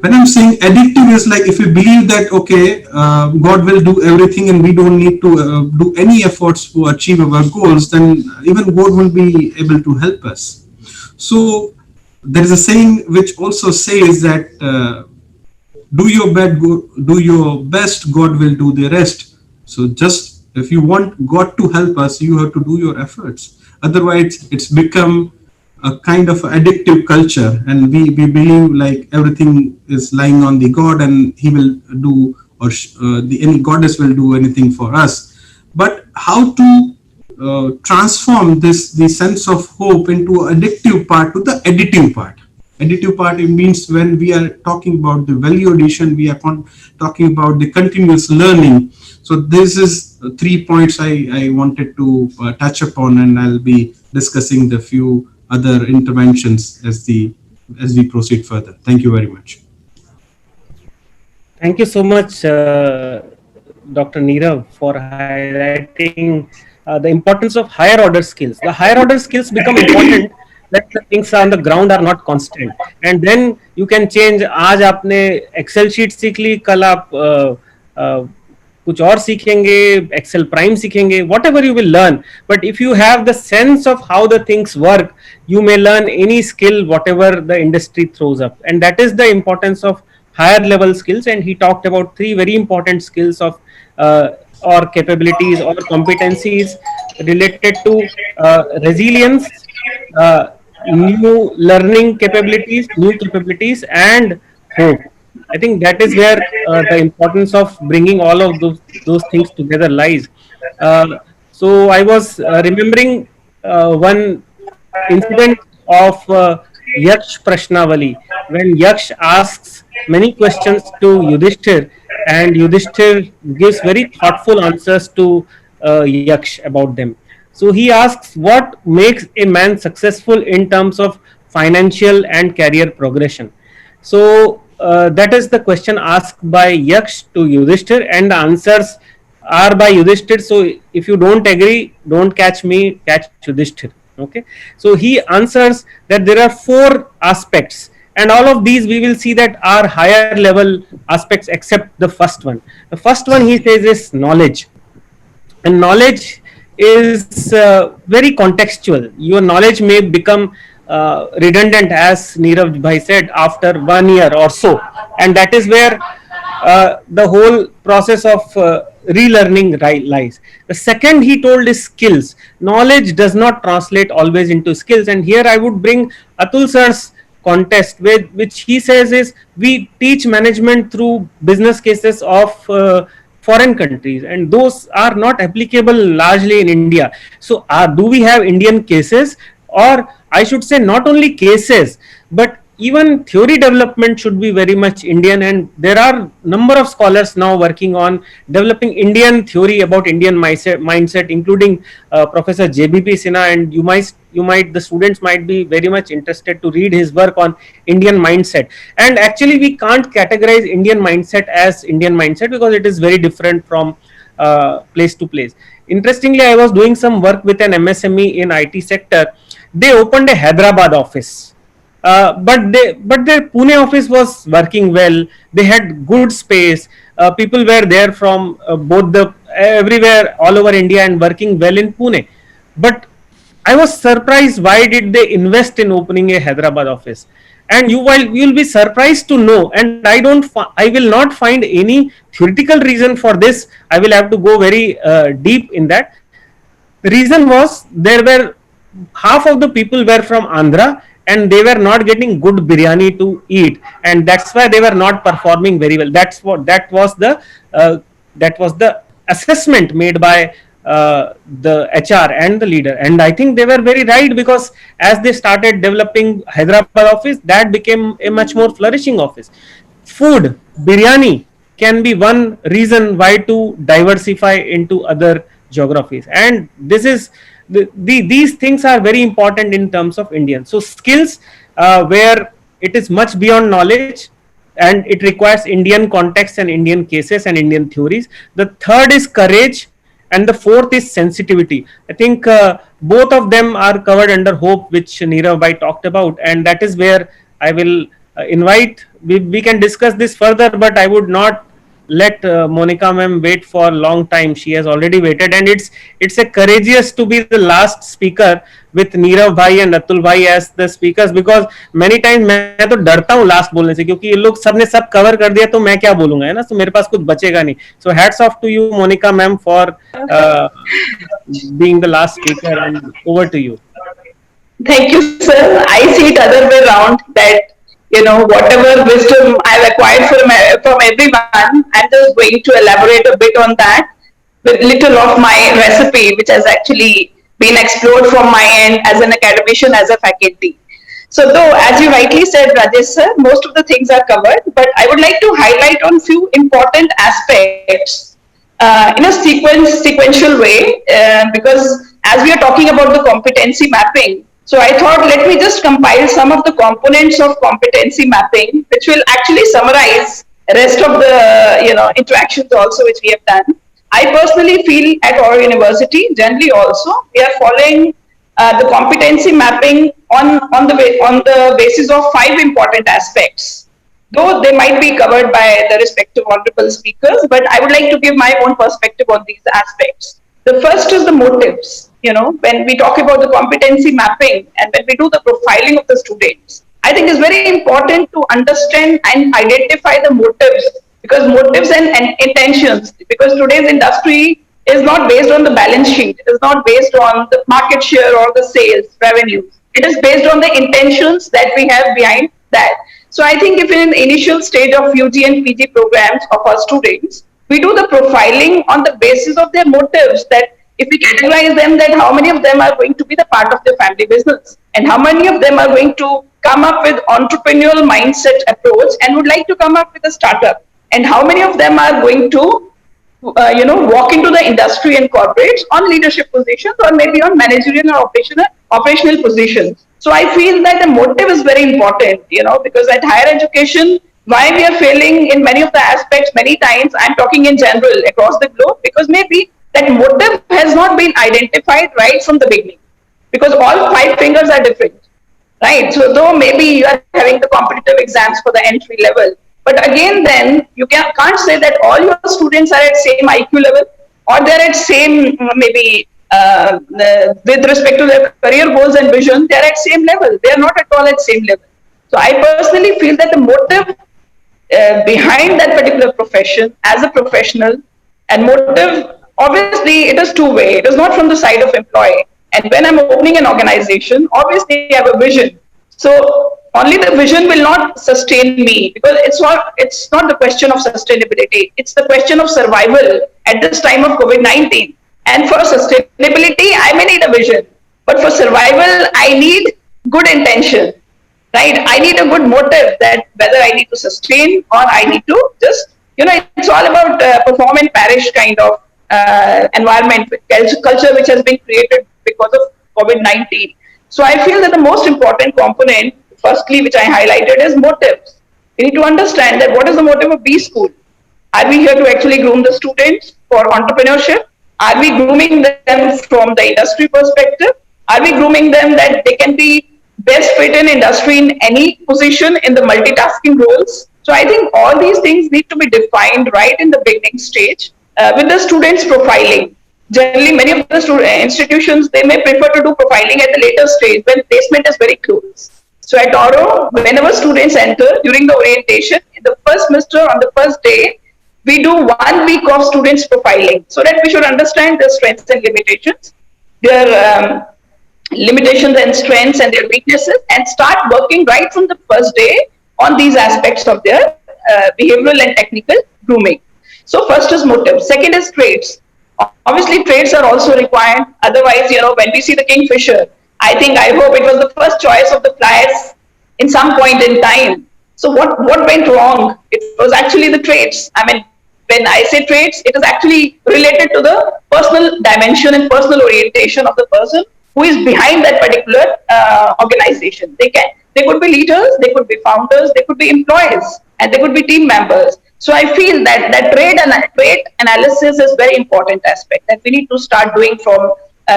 When I'm saying addictive is like if we believe that okay, God will do everything and we don't need to do any efforts to achieve our goals, then even God will be able to help us. So there is a saying which also says that do your best, God will do the rest. So just if you want God to help us, you have to do your efforts. Otherwise, it's become a kind of addictive culture, and we believe like everything is lying on the God, and He will do, or any goddess will do anything for us. But how to transform the sense of hope into addictive part to the additive part? Additive part, it means when we are talking about the value addition, we are talking about the continuous learning. So this is 3 points I wanted to touch upon, and I'll be discussing the few other interventions as we proceed further. Thank you very much. Thank you so much, Dr. Nirav, for highlighting the importance of higher order skills. The higher order skills become important that the things on the ground are not constant, and then you can change. आज आपने Excel sheet सीख ली, कल आप कुछ और सीखेंगे, Excel Prime सीखेंगे, whatever you will learn. But if you have the sense of how the things work, you may learn any skill, whatever the industry throws up. And that is the importance of higher level skills. And he talked about 3 very important skills of or capabilities or competencies related to resilience, new learning capabilities, and hope. I think that is where the importance of bringing all of those things together lies. So I was remembering one incident of Yaksh Prashnavali, when Yaksh asks many questions to Yudhishthir, and Yudhishthir gives very thoughtful answers to Yaksh about them. So he asks, what makes a man successful in terms of financial and career progression? So that is the question asked by Yaksh to Yudhishthir, and the answers are by Yudhishthir. So if you don't agree, don't catch me, catch Yudhishthir. Okay. So he answers that there are 4 aspects, and all of these we will see that are higher level aspects except the first one. The first one, he says, is knowledge. And knowledge is very contextual. Your knowledge may become redundant, as Nirav Bhai said, after 1 year or so, and that is where the whole process of relearning lies. The second, he told, is skills. Knowledge does not translate always into skills, and here I would bring Atul sir's contest, which he says is we teach management through business cases of foreign countries, and those are not applicable largely in India. So do we have Indian cases, or I should say not only cases, but even theory development should be very much Indian, and there are number of scholars now working on developing Indian theory about Indian mindset, including Professor JBP Sinha, and you might the students might be very much interested to read his work on Indian mindset. And actually we can't categorize Indian mindset as Indian mindset, because it is very different from place to place. Interestingly, I was doing some work with an MSME in IT sector. They opened a Hyderabad office. But their Pune office was working well. They had good space. People were there from everywhere all over India and working well in Pune. But I was surprised, why did they invest in opening a Hyderabad office? And you will be surprised to know, and I will not find any theoretical reason for this. I will have to go very deep in that. The reason was, there were half of the people were from Andhra, and they were not getting good biryani to eat, and that's why they were not performing very well. That was the assessment made by the HR and the leader, and I think they were very right, because as they started developing Hyderabad office, that became a much more flourishing office. Food, biryani, can be one reason why to diversify into other geographies. And this is these things are very important in terms of Indian. So skills, where it is much beyond knowledge, and it requires Indian context and Indian cases and Indian theories. The third is courage, and the fourth is sensitivity. I think both of them are covered under hope, which Nirav Bhai talked about, and that is where I will invite. We can discuss this further, but I would not let Monica ma'am wait for a long time. She has already waited, and it's a courageous to be the last speaker with Nirav Bhai and Atul Bhai as the speakers, because many times मैं तो डरता हूँ last बोलने से, क्योंकि ये लोग सबने सब कवर कर दिया तो मैं क्या बोलूंगा, है ना, तो मेरे पास कुछ बचेगा नहीं. So hats off to you, Monica ma'am, for being the last speaker, and over to you. Thank you, sir. I see it other way around, that whatever wisdom I've acquired from everyone, I'm just going to elaborate a bit on that with little of my recipe, which has actually been explored from my end as an academician, as a faculty. So though, as you rightly said, Rajesh sir, most of the things are covered, but I would like to highlight on few important aspects in a sequential way, because as we are talking about the competency mapping, so I thought, let me just compile some of the components of competency mapping, which will actually summarize the rest of the interactions also which we have done. I personally feel at our university, generally also, we are following the competency mapping on the basis of 5 important aspects. Though they might be covered by the respective honorable speakers, but I would like to give my own perspective on these aspects. The first is the motives. When we talk about the competency mapping and when we do the profiling of the students, I think it's very important to understand and identify the motives, because motives and intentions, because today's industry is not based on the balance sheet, it is not based on the market share or the sales revenues. It is based on the intentions that we have behind that. So I think if in an initial stage of UG and PG programs of our students, we do the profiling on the basis of their motives, that if we categorize them, that how many of them are going to be the part of their family business, and how many of them are going to come up with entrepreneurial mindset approach and would like to come up with a startup, and how many of them are going to walk into the industry and corporates on leadership positions, or maybe on managerial or operational positions. So I feel that the motive is very important, because at higher education, why we are failing in many of the aspects, many times, I'm talking in general across the globe, because maybe that motive has not been identified right from the beginning, because all 5 fingers are different, right? So though maybe you are having the competitive exams for the entry level, but again then you can't say that all your students are at same IQ level, or they're at same maybe with respect to their career goals and vision, they're at same level. They're not at all at same level. So I personally feel that the motive behind that particular profession as a professional, and motive, obviously it is two-way. It is not from the side of employee. And when I'm opening an organization, obviously I have a vision. So only the vision will not sustain me, because it's not the question of sustainability. It's the question of survival at this time of COVID-19. And for sustainability, I may need a vision, but for survival, I need good intention, right? I need a good motive, that whether I need to sustain or I need to just, it's all about perform and perish kind of environment, culture which has been created because of COVID-19. So I feel that the most important component, firstly, which I highlighted, is motives. We need to understand that what is the motive of B School? Are we here to actually groom the students for entrepreneurship? Are we grooming them from the industry perspective? Are we grooming them that they can be best fit in industry in any position in the multitasking roles? So I think all these things need to be defined right in the beginning stage with the students profiling. Generally, many of the institutions, they may prefer to do profiling at the later stage when placement is very close. So at Oro, whenever students enter during the orientation, in the first semester on the first day, we do 1 week of students profiling, so that we should understand their strengths and limitations, their limitations and strengths and their weaknesses, and start working right from the first day on these aspects of their behavioral and technical grooming. So first is motive. Second is traits. Obviously, traits are also required. Otherwise, when we see the Kingfisher, I hope it was the first choice of the flyers in some point in time. So what went wrong? It was actually the traits. I mean, when I say traits, it is actually related to the personal dimension and personal orientation of the person who is behind that particular organization. They could be leaders, they could be founders, they could be employees, and they could be team members. So I feel that trait analysis is very important aspect that we need to start doing from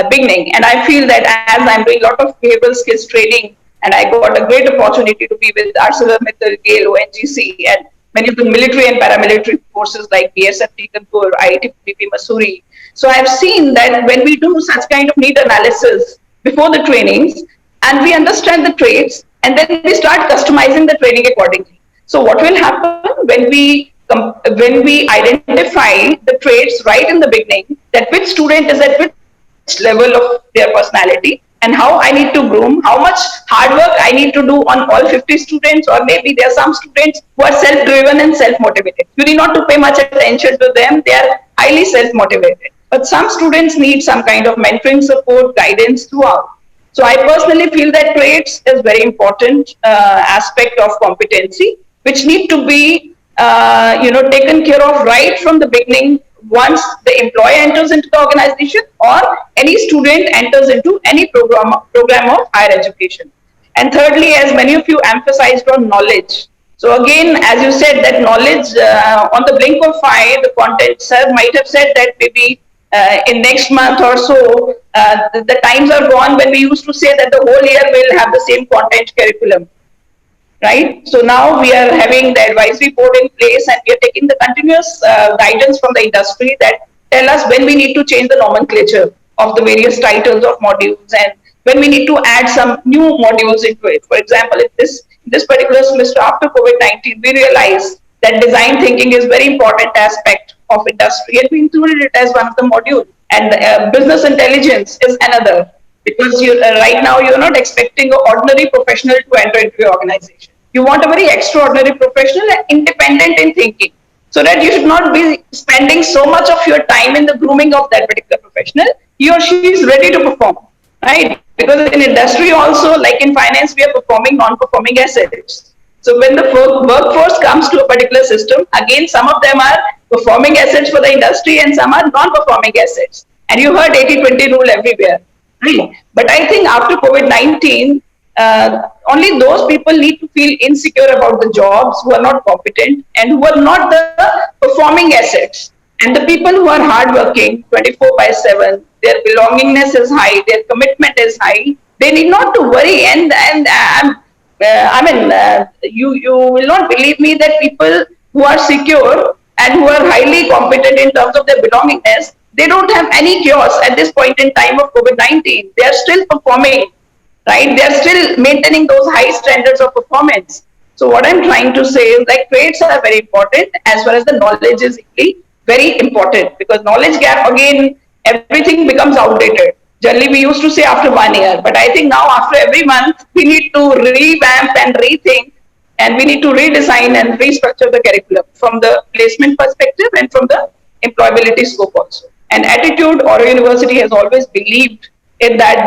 beginning. And I feel that as I'm doing a lot of behavioral skills training, and I got a great opportunity to be with ArcelorMittal, GAIL, ONGC, and many of the military and paramilitary forces like BSF Tikanpur, IITBP Mussoorie. So I've seen that when we do such kind of need analysis before the trainings, and we understand the traits, and then we start customizing the training accordingly. So what will happen when we identify the traits right in the beginning, that which student is at which level of their personality, and how I need to groom, how much hard work I need to do on all 50 students, or maybe there are some students who are self-driven and self-motivated. You need not to pay much attention to them, they are highly self-motivated. But some students need some kind of mentoring support, guidance throughout. So I personally feel that traits is very important aspect of competency, which need to be taken care of right from the beginning once the employee enters into the organization or any student enters into any program of higher education. And thirdly, as many of you emphasized on knowledge. So again, as you said, that knowledge on the blink of eye, the content, sir might have said that maybe in next month or so, the times are gone when we used to say that the whole year will have the same content curriculum. Right? So now we are having the advisory board in place, and we are taking the continuous guidance from the industry that tell us when we need to change the nomenclature of the various titles of modules and when we need to add some new modules into it. For example, in this particular semester after COVID-19, we realized that design thinking is very important aspect of industry, and we included it as one of the modules. And business intelligence is another. Because right now you're not expecting an ordinary professional to enter into your organization. You want a very extraordinary professional and independent in thinking. So that you should not be spending so much of your time in the grooming of that particular professional. He or she is ready to perform, right? Because in industry also, like in finance, we are performing non-performing assets. So when the workforce comes to a particular system, again, some of them are performing assets for the industry and some are non-performing assets. And you heard 80-20 rule everywhere. But I think after COVID-19, only those people need to feel insecure about the jobs who are not competent and who are not the performing assets. And the people who are hardworking 24/7, their belongingness is high, their commitment is high. They need not to worry. You will not believe me that people who are secure and who are highly competent in terms of their belongingness, they don't have any chaos at this point in time of COVID-19. They are still performing, right? They are still maintaining those high standards of performance. So what I'm trying to say is like traits are very important as well as the knowledge is equally very important, because knowledge gap, again, everything becomes outdated. Generally, we used to say after 1 year, but I think now after every month, we need to revamp and rethink, and we need to redesign and restructure the curriculum from the placement perspective and from the employability scope also. And attitude, Oro University has always believed in that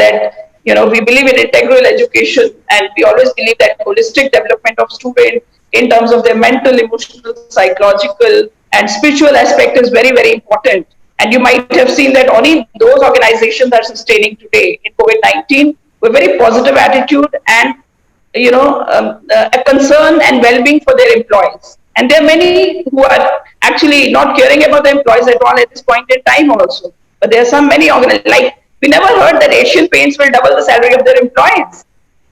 we believe in integral education, and we always believe that holistic development of students in terms of their mental, emotional, psychological, and spiritual aspect is very, very important. And you might have seen that only those organizations are sustaining today in COVID-19 with very positive attitude and a concern and well-being for their employees. And there are many who are actually not caring about the employees at all at this point in time also. But there are some many organizations, like we never heard that Asian Paints will double the salary of their employees.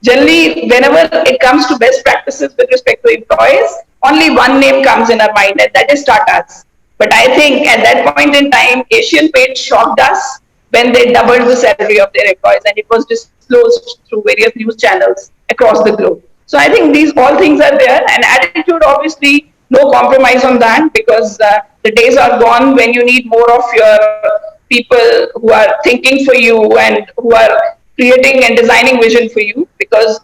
Generally, whenever it comes to best practices with respect to employees, only one name comes in our mind, and that is Tata's. But I think at that point in time, Asian Paints shocked us when they doubled the salary of their employees, and it was disclosed through various news channels across the globe. So I think these all things are there, and attitude, obviously, no compromise on that, because the days are gone when you need more of your people who are thinking for you and who are creating and designing vision for you, because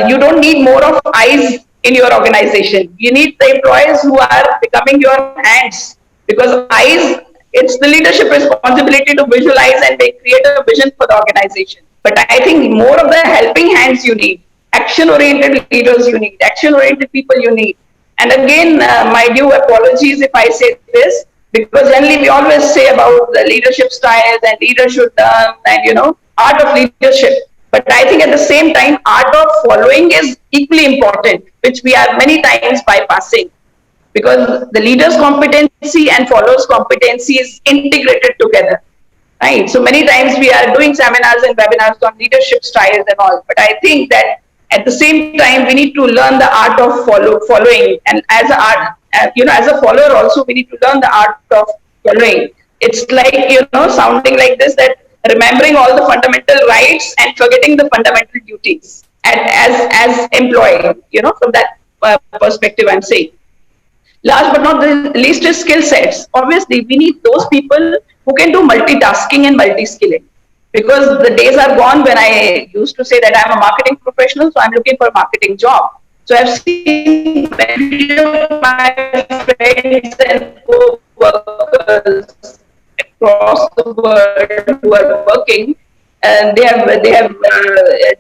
you don't need more of eyes in your organization. You need the employees who are becoming your hands, because eyes, it's the leadership responsibility to visualize and they create a vision for the organization. But I think more of the helping hands you need. action-oriented leaders you need, action-oriented people you need. And again, my due apologies if I say this, because generally we always say about the leadership styles and leadership and art of leadership. But I think at the same time, art of following is equally important, which we are many times bypassing, because the leader's competency and follower's competency is integrated together. Right. So many times we are doing seminars and webinars on leadership styles and all, but I think that at the same time we need to learn the art of following, and as a art, as a follower also we need to learn the art of following. It's like sounding like this, that remembering all the fundamental rights and forgetting the fundamental duties, and as employee, from that perspective, I'm saying. Last but not the least is skill sets. Obviously, we need those people who can do multitasking and multi-skilling. Because the days are gone when I used to say that I'm a marketing professional, so I'm looking for a marketing job. So I've seen many of my friends and co-workers across the world who are working, and they have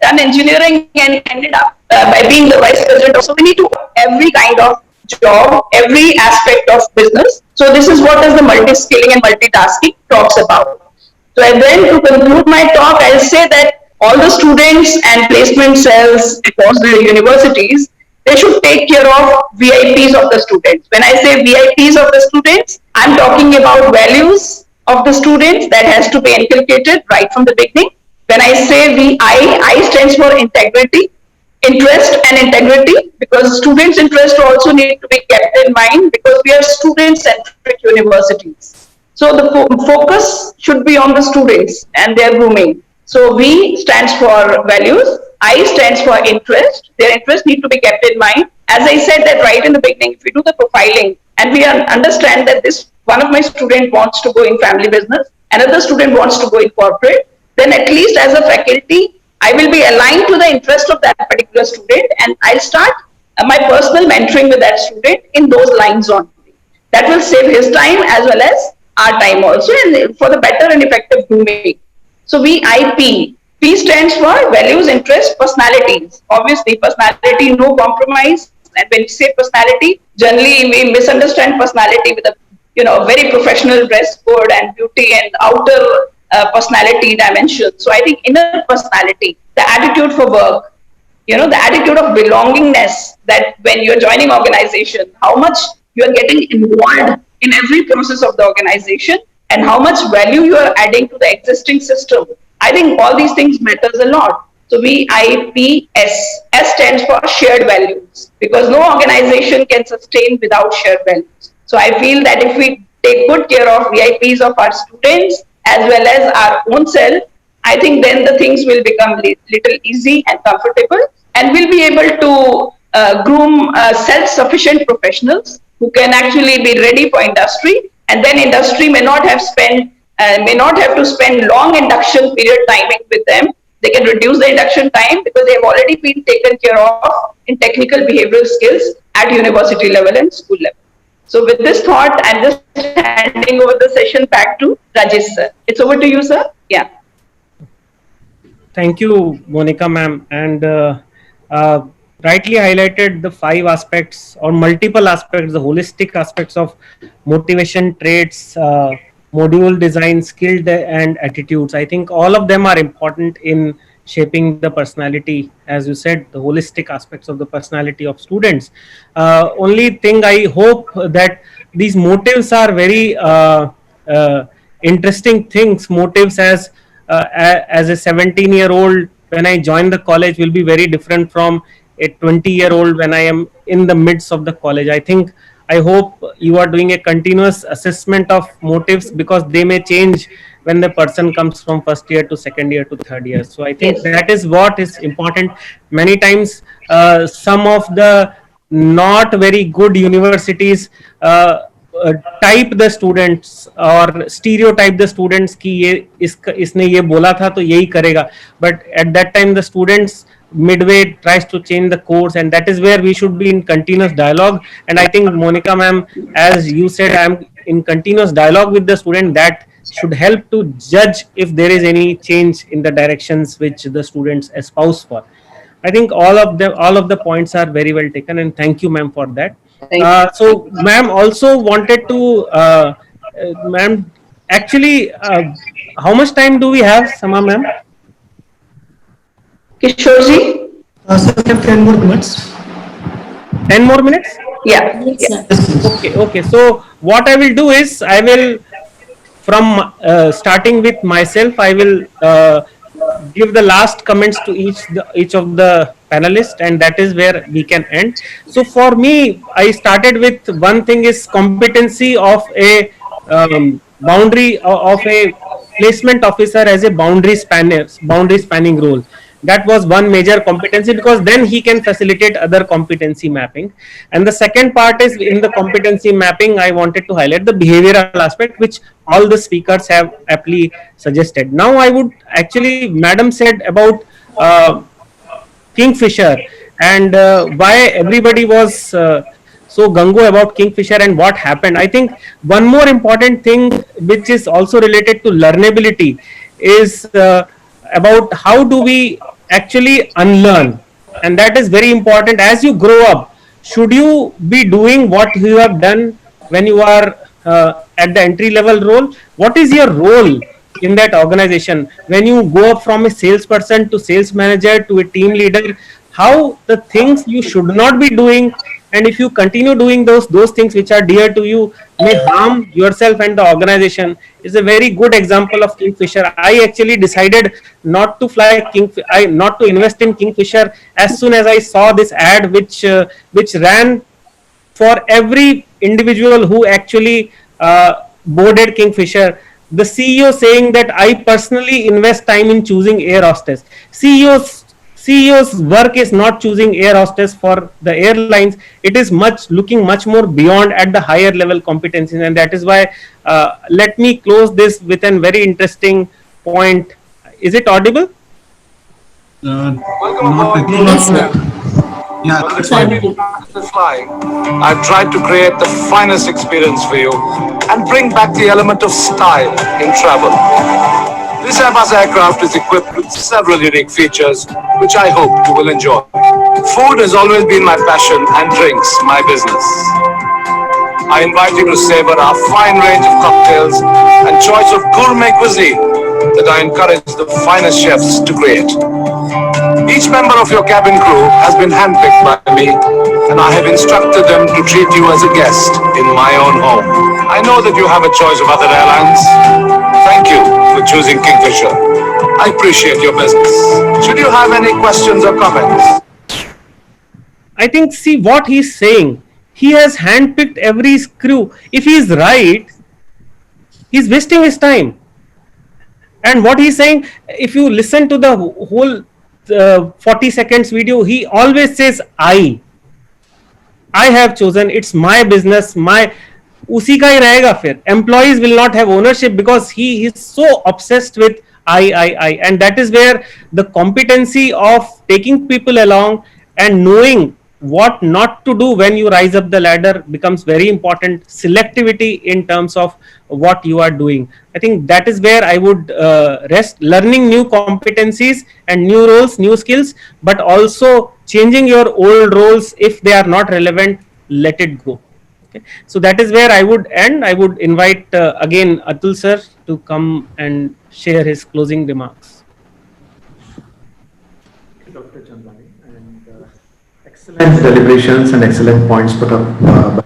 done engineering and ended up by being the vice president. So we need to every kind of job, every aspect of business. So this is what is the multi-skilling and multitasking talks about. So and then to conclude my talk, I'll say that all the students and placement cells across the universities, they should take care of VIPs of the students. When I say VIPs of the students, I'm talking about values of the students that has to be inculcated right from the beginning. When I say I stands for integrity, interest and integrity, because students' interest also need to be kept in mind, because we are student-centric universities. So the focus should be on the students and their grooming. So V stands for values, I stands for interest. Their interest need to be kept in mind. As I said that right in the beginning, if we do the profiling and we understand that this one of my student wants to go in family business, another student wants to go in corporate, then at least as a faculty, I will be aligned to the interest of that particular student, and I'll start my personal mentoring with that student in those lines only. That will save his time as well as our time also, and for the better and effective grooming. So VIP. P stands for values, interests, personalities. Obviously, personality, no compromise. And when we say personality, generally we misunderstand personality with a very professional dress code and beauty and outer personality dimension. So I think inner personality, the attitude for work, the attitude of belongingness, that when you're joining organization, how much you're getting involved in every process of the organization and how much value you are adding to the existing system. I think all these things matters a lot. So VIPS. S stands for shared values, because no organization can sustain without shared values. So I feel that if we take good care of VIPs of our students as well as our own self, I think then the things will become little easy and comfortable, and we'll be able to groom self-sufficient professionals who can actually be ready for industry, and then industry may not have to spend long induction period timing with them. They can reduce the induction time because they have already been taken care of in technical behavioral skills at university level and school level. So with this thought, I'm just handing over the session back to Rajesh sir. It's over to you, sir. Yeah. Thank you, Monica ma'am, and rightly highlighted the 5 aspects or multiple aspects, the holistic aspects of motivation, traits, module design, skill and attitudes. I think all of them are important in shaping the personality, as you said, the holistic aspects of the personality of students. Only thing I hope that these motives are very interesting things. Motives as a 17-year-old when I join the college will be very different from a 20-year-old when I am in the midst of the college. I hope you are doing a continuous assessment of motives, because they may change when the person comes from first year to second year to third year. So I think that is what is important. Many times some of the not very good universities type the students or stereotype the students कि इसने ये बोला था तो यही करेगा, but at that time the students midway tries to change the course, and that is where we should be in continuous dialogue. And I think, Monica ma'am, as you said, I am in continuous dialogue with the student. That should help to judge if there is any change in the directions which the students espouse for. I think all of the points are very well taken, and thank you, ma'am, for that. Thank you. So, ma'am also wanted to, ma'am, actually, how much time do we have, Sama, ma'am? Kishorji? Sir, we have 10 more minutes. 10 more minutes? Yeah. Yes, sir. Yes, please. Okay. So, what I will do is, I will, from starting with myself, I will give the last comments to each of the panelists, and that is where we can end. So for me, I started with one thing is competency of a boundary of a placement officer as a boundary spanning role. That was one major competency, because then he can facilitate other competency mapping. And the second part is, in the competency mapping, I wanted to highlight the behavioral aspect, which all the speakers have aptly suggested. Now I would actually, madam said about Kingfisher, and why everybody was so gung-ho about Kingfisher and what happened. I think one more important thing, which is also related to learnability, is about how do we actually unlearn, and that is very important. As you grow up, should you be doing what you have done when you are at the entry level role? What is your role in that organization when you go up from a salesperson to sales manager to a team leader? How the things you should not be doing, and if you continue doing those things which are dear to you, may harm yourself and the organization, is a very good example of Kingfisher. I actually decided not to not to invest in Kingfisher as soon as I saw this ad which ran for every individual who actually boarded Kingfisher. The CEO saying that I personally invest time in choosing air hostess. CEO's work is not choosing air hostess for the airlines. It is looking much more beyond at the higher level competencies, and that is why let me close this with a very interesting point. Is it audible? Not again. Yes, sir. Yeah, It's audible. Flying, I've tried to create the finest experience for you and bring back the element of style in travel. This Airbus aircraft is equipped with several unique features, which I hope you will enjoy. Food has always been my passion and drinks my business. I invite you to savor our fine range of cocktails and choice of gourmet cuisine that I encourage the finest chefs to create. Each member of your cabin crew has been handpicked by me, and I have instructed them to treat you as a guest in my own home. I know that you have a choice of other airlines. Thank you for choosing Kingfisher. I appreciate your business. Should you have any questions or comments? I think, see what he's saying. He has handpicked every crew. If he's right, he's wasting his time. And what he's saying, if you listen to the whole 40 seconds video, he always says, I have chosen, it's my business, उसी का ही रहेगा फिर. Employees will not have ownership because he is so obsessed with I, and that is where the competency of taking people along and knowing what not to do when you rise up the ladder becomes very important. Selectivity in terms of what you are doing. I think that is where I would rest. Learning new competencies and new roles, new skills, but also changing your old roles if they are not relevant, let it go. Okay. So that is where I would end. I would invite again Atul sir to come and share his closing remarks. Dr. Chandani, and excellent deliberations and excellent points put up by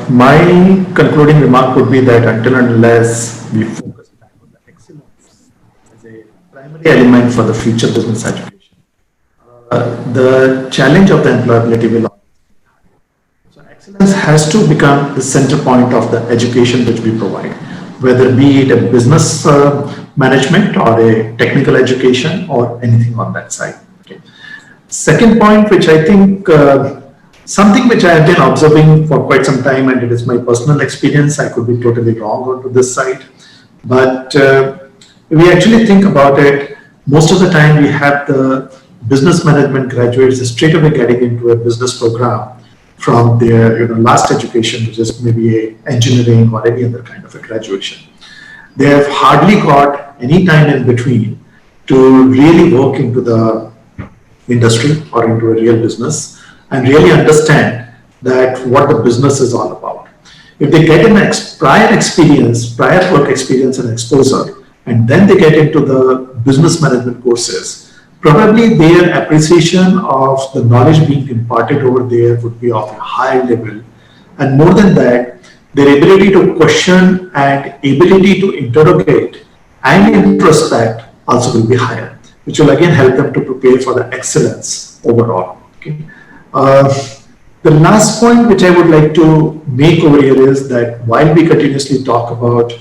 my concluding remark would be that until and unless we focus back on the excellence as a primary element for the future business education, the challenge of the employability will always be high. So excellence has to become the center point of the education which we provide, whether be it a business management or a technical education or anything on that side. Okay. Second point, which I think something which I have been observing for quite some time, and it is my personal experience, I could be totally wrong onto this side, but we actually think about it, most of the time we have the business management graduates straight away getting into a business program from their last education, which is maybe a engineering or any other kind of a graduation. They have hardly got any time in between to really work into the industry or into a real business and really understand that what the business is all about. If they get an prior experience, prior work experience and exposure, and then they get into the business management courses, probably their appreciation of the knowledge being imparted over there would be of a high level. And more than that, their ability to question and ability to interrogate and introspect also will be higher, which will again help them to prepare for the excellence overall. Okay. The last point which I would like to make over here is that while we continuously talk about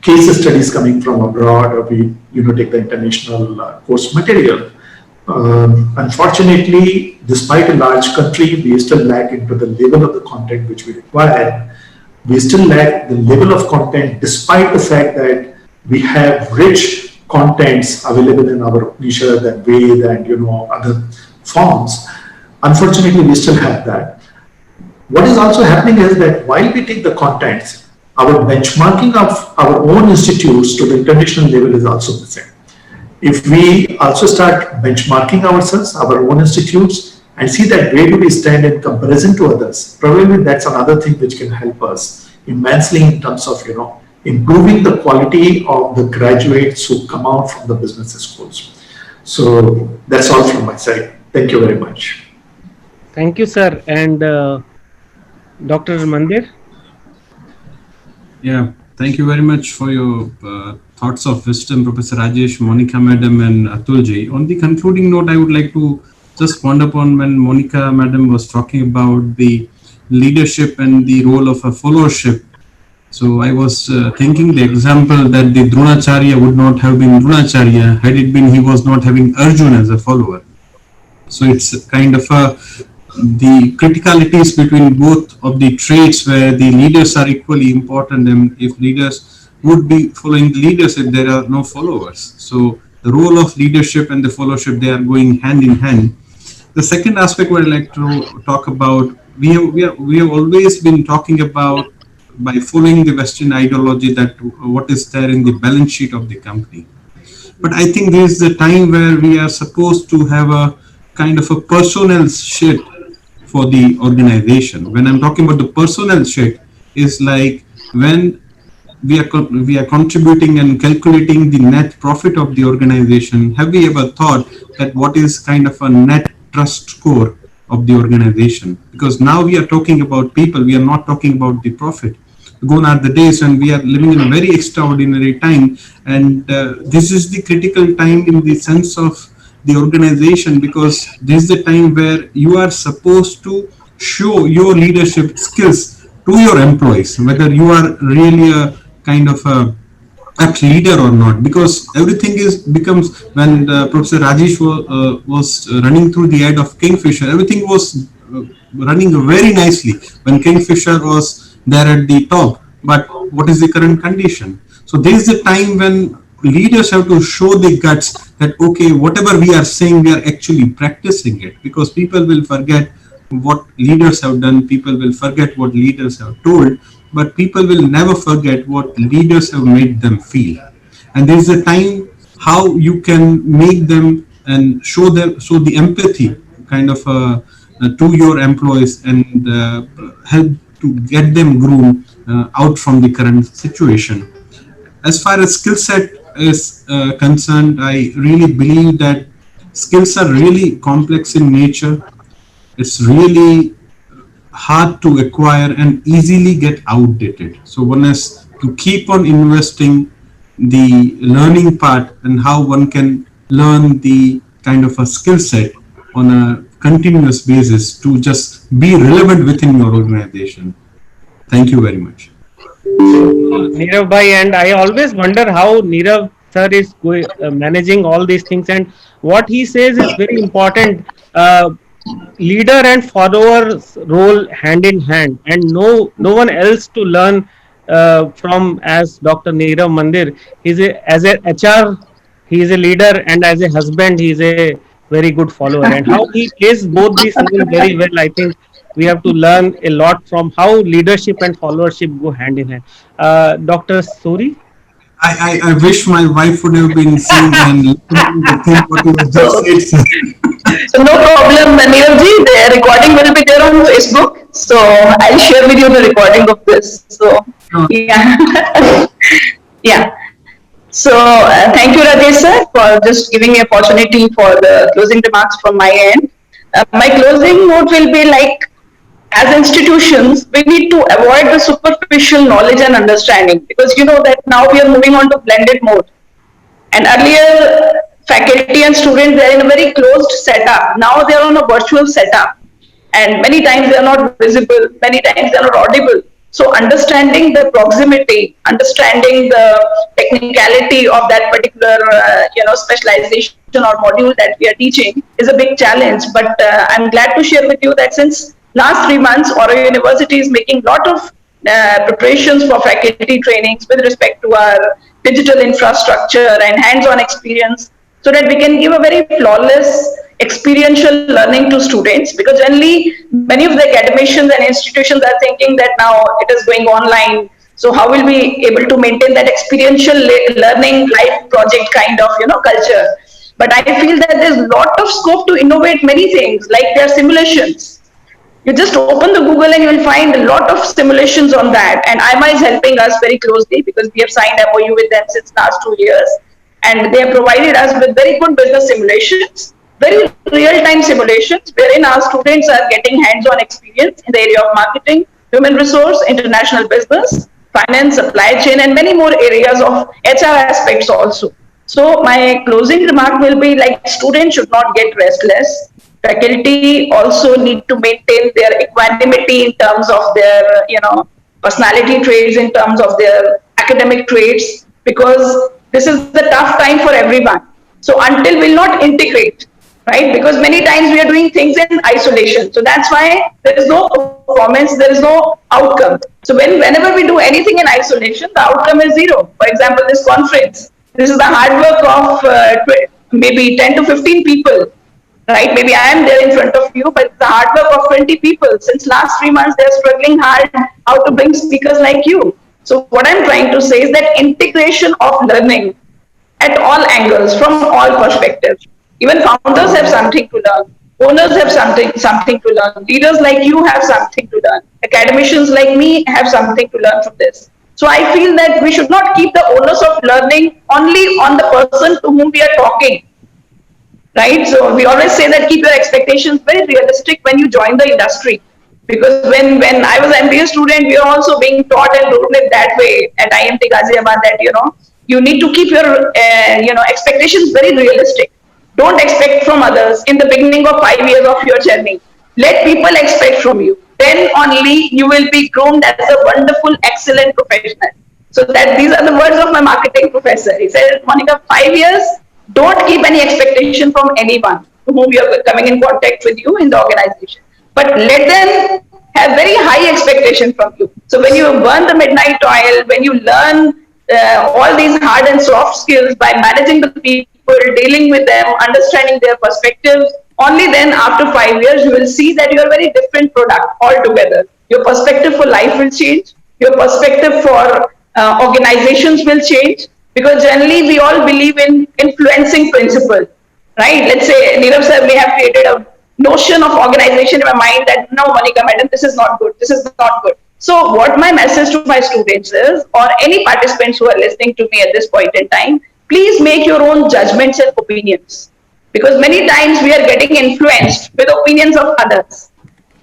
case studies coming from abroad, or we take the international course material, unfortunately, despite a large country, we still lack into the level of the content which we require. We still lack the level of content, despite the fact that we have rich contents available in our Upanishad and Ved and other forms. Unfortunately, we still have that. What is also happening is that while we take the contents, our benchmarking of our own institutes to the international level is also missing. If we also start benchmarking ourselves, our own institutes, and see that where do we stand in comparison to others, probably that's another thing which can help us immensely in terms of improving the quality of the graduates who come out from the business schools. So that's all from my side. Thank you very much. Thank you, sir. And Dr. Mandir? Yeah, thank you very much for your thoughts of wisdom, Professor Rajesh, Monica Madam, and Atulji. On the concluding note, I would like to just ponder upon when Monica Madam was talking about the leadership and the role of a followership. So I was thinking the example that the Dronacharya would not have been Dronacharya had it been he was not having Arjun as a follower. So it's kind of the criticalities between both of the traits where the leaders are equally important, and if leaders would be following the leaders if there are no followers. So the role of leadership and the followership, they are going hand in hand. The second aspect what I'd like to talk about, we have always been talking about by following the Western ideology that what is there in the balance sheet of the company. But I think there is the time where we are supposed to have a kind of a personnel sheet for the organization. When I'm talking about the personnel sheet, is like when we are contributing and calculating the net profit of the organization. Have we ever thought that what is kind of a net trust score of the organization? Because now we are talking about people, we are not talking about the profit. Gone are the days when we are living in a very extraordinary time, and this is the critical time in the sense of the organization, because this is the time where you are supposed to show your leadership skills to your employees, whether you are really a kind of a apt leader or not, because everything becomes when Professor Rajesh was running through the ad of Kingfisher, everything was running very nicely when Kingfisher was there at the top. But what is the current condition? So there is a time when leaders have to show the guts that, okay, whatever we are saying, we are actually practicing it, because people will forget what leaders have done, people will forget what leaders have told, but people will never forget what leaders have made them feel. And there is a time how you can make them and show the empathy kind of to your employees and help to get them grown out from the current situation. As far as skill set is concerned, I really believe that skills are really complex in nature. It's really hard to acquire and easily get outdated. So one has to keep on investing the learning part and how one can learn the kind of a skill set on a continuous basis to just be relevant within your organization. Thank you very much. Nirav bhai, and I always wonder how Nirav sir is managing all these things, and what he says is very important. Leader and follower's role hand in hand, and no one else to learn from as Dr. Nirav Mandir. As a HR, he is a leader, and as a husband, he is a very good follower. And how he plays both these roles very well, I think we have to learn a lot from how leadership and followership go hand in hand. Dr. Suri? I wish my wife would have been seeing and listening to think what you have just said, sir. So no problem, Neeraj ji. The recording will be there on Facebook. So I'll share with you the recording of this. So Sure. yeah, yeah. So thank you, Rajesh sir, for just giving me opportunity for the closing remarks from my end. My closing note will be like, as institutions, we need to avoid the superficial knowledge and understanding, because you know that now we are moving on to blended mode. And earlier, faculty and students, they're in a very closed setup. Now they're on a virtual setup. And many times they're not visible, many times they're not audible. So understanding the proximity, understanding the technicality of that particular, specialization or module that we are teaching is a big challenge. But I'm glad to share with you that since last 3 months, Oro University is making a lot of preparations for faculty trainings with respect to our digital infrastructure and hands-on experience, so that we can give a very flawless experiential learning to students, because generally many of the academicians and institutions are thinking that now it is going online, so how will we able to maintain that experiential learning life project kind of culture. But I feel that there's a lot of scope to innovate many things, like their simulations. You just open the Google and you will find a lot of simulations on that. And IMA is helping us very closely, because we have signed MOU with them since last 2 years. And they have provided us with very good business simulations, very real-time simulations, wherein our students are getting hands-on experience in the area of marketing, human resource, international business, finance, supply chain, and many more areas of HR aspects also. So my closing remark will be like, students should not get restless. Faculty also need to maintain their equanimity in terms of their, personality traits, in terms of their academic traits, because this is the tough time for everyone. So until we'll not integrate, right? Because many times we are doing things in isolation. So that's why there is no performance, there is no outcome. So whenever we do anything in isolation, the outcome is zero. For example, this conference, this is the hard work of maybe 10 to 15 people, right? Maybe I am there in front of you, but the hard work of 20 people. Since last 3 months, they're struggling hard how to bring speakers like you. So what I'm trying to say is that integration of learning at all angles, from all perspectives. Even founders have something to learn. Owners have something to learn. Leaders like you have something to learn. Academicians like me have something to learn from this. So I feel that we should not keep the onus of learning only on the person to whom we are talking, right? So we always say that keep your expectations very realistic when you join the industry. Because when I was an MBA student, we are also being taught and ruled it that way at IMT Ghaziabad, that, you need to keep your, expectations very realistic. Don't expect from others in the beginning of 5 years of your journey. Let people expect from you. Then only you will be groomed as a wonderful, excellent professional. So that these are the words of my marketing professor. He said, Monica, 5 years, don't keep any expectation from anyone to whom you are coming in contact with you in the organization. But let them have very high expectation from you. So when you burn the midnight oil, when you learn all these hard and soft skills by managing the people, dealing with them, understanding their perspectives, only then after 5 years you will see that you are a very different product altogether. Your perspective for life will change. Your perspective for organizations will change, because generally we all believe in influencing principle, right? Let's say Nirav sir may have created a notion of organization in my mind that, no, Monica madam, this is not good, this is not good. So what my message to my students is, or any participants who are listening to me at this point in time, please make your own judgments and opinions, because many times we are getting influenced with opinions of others.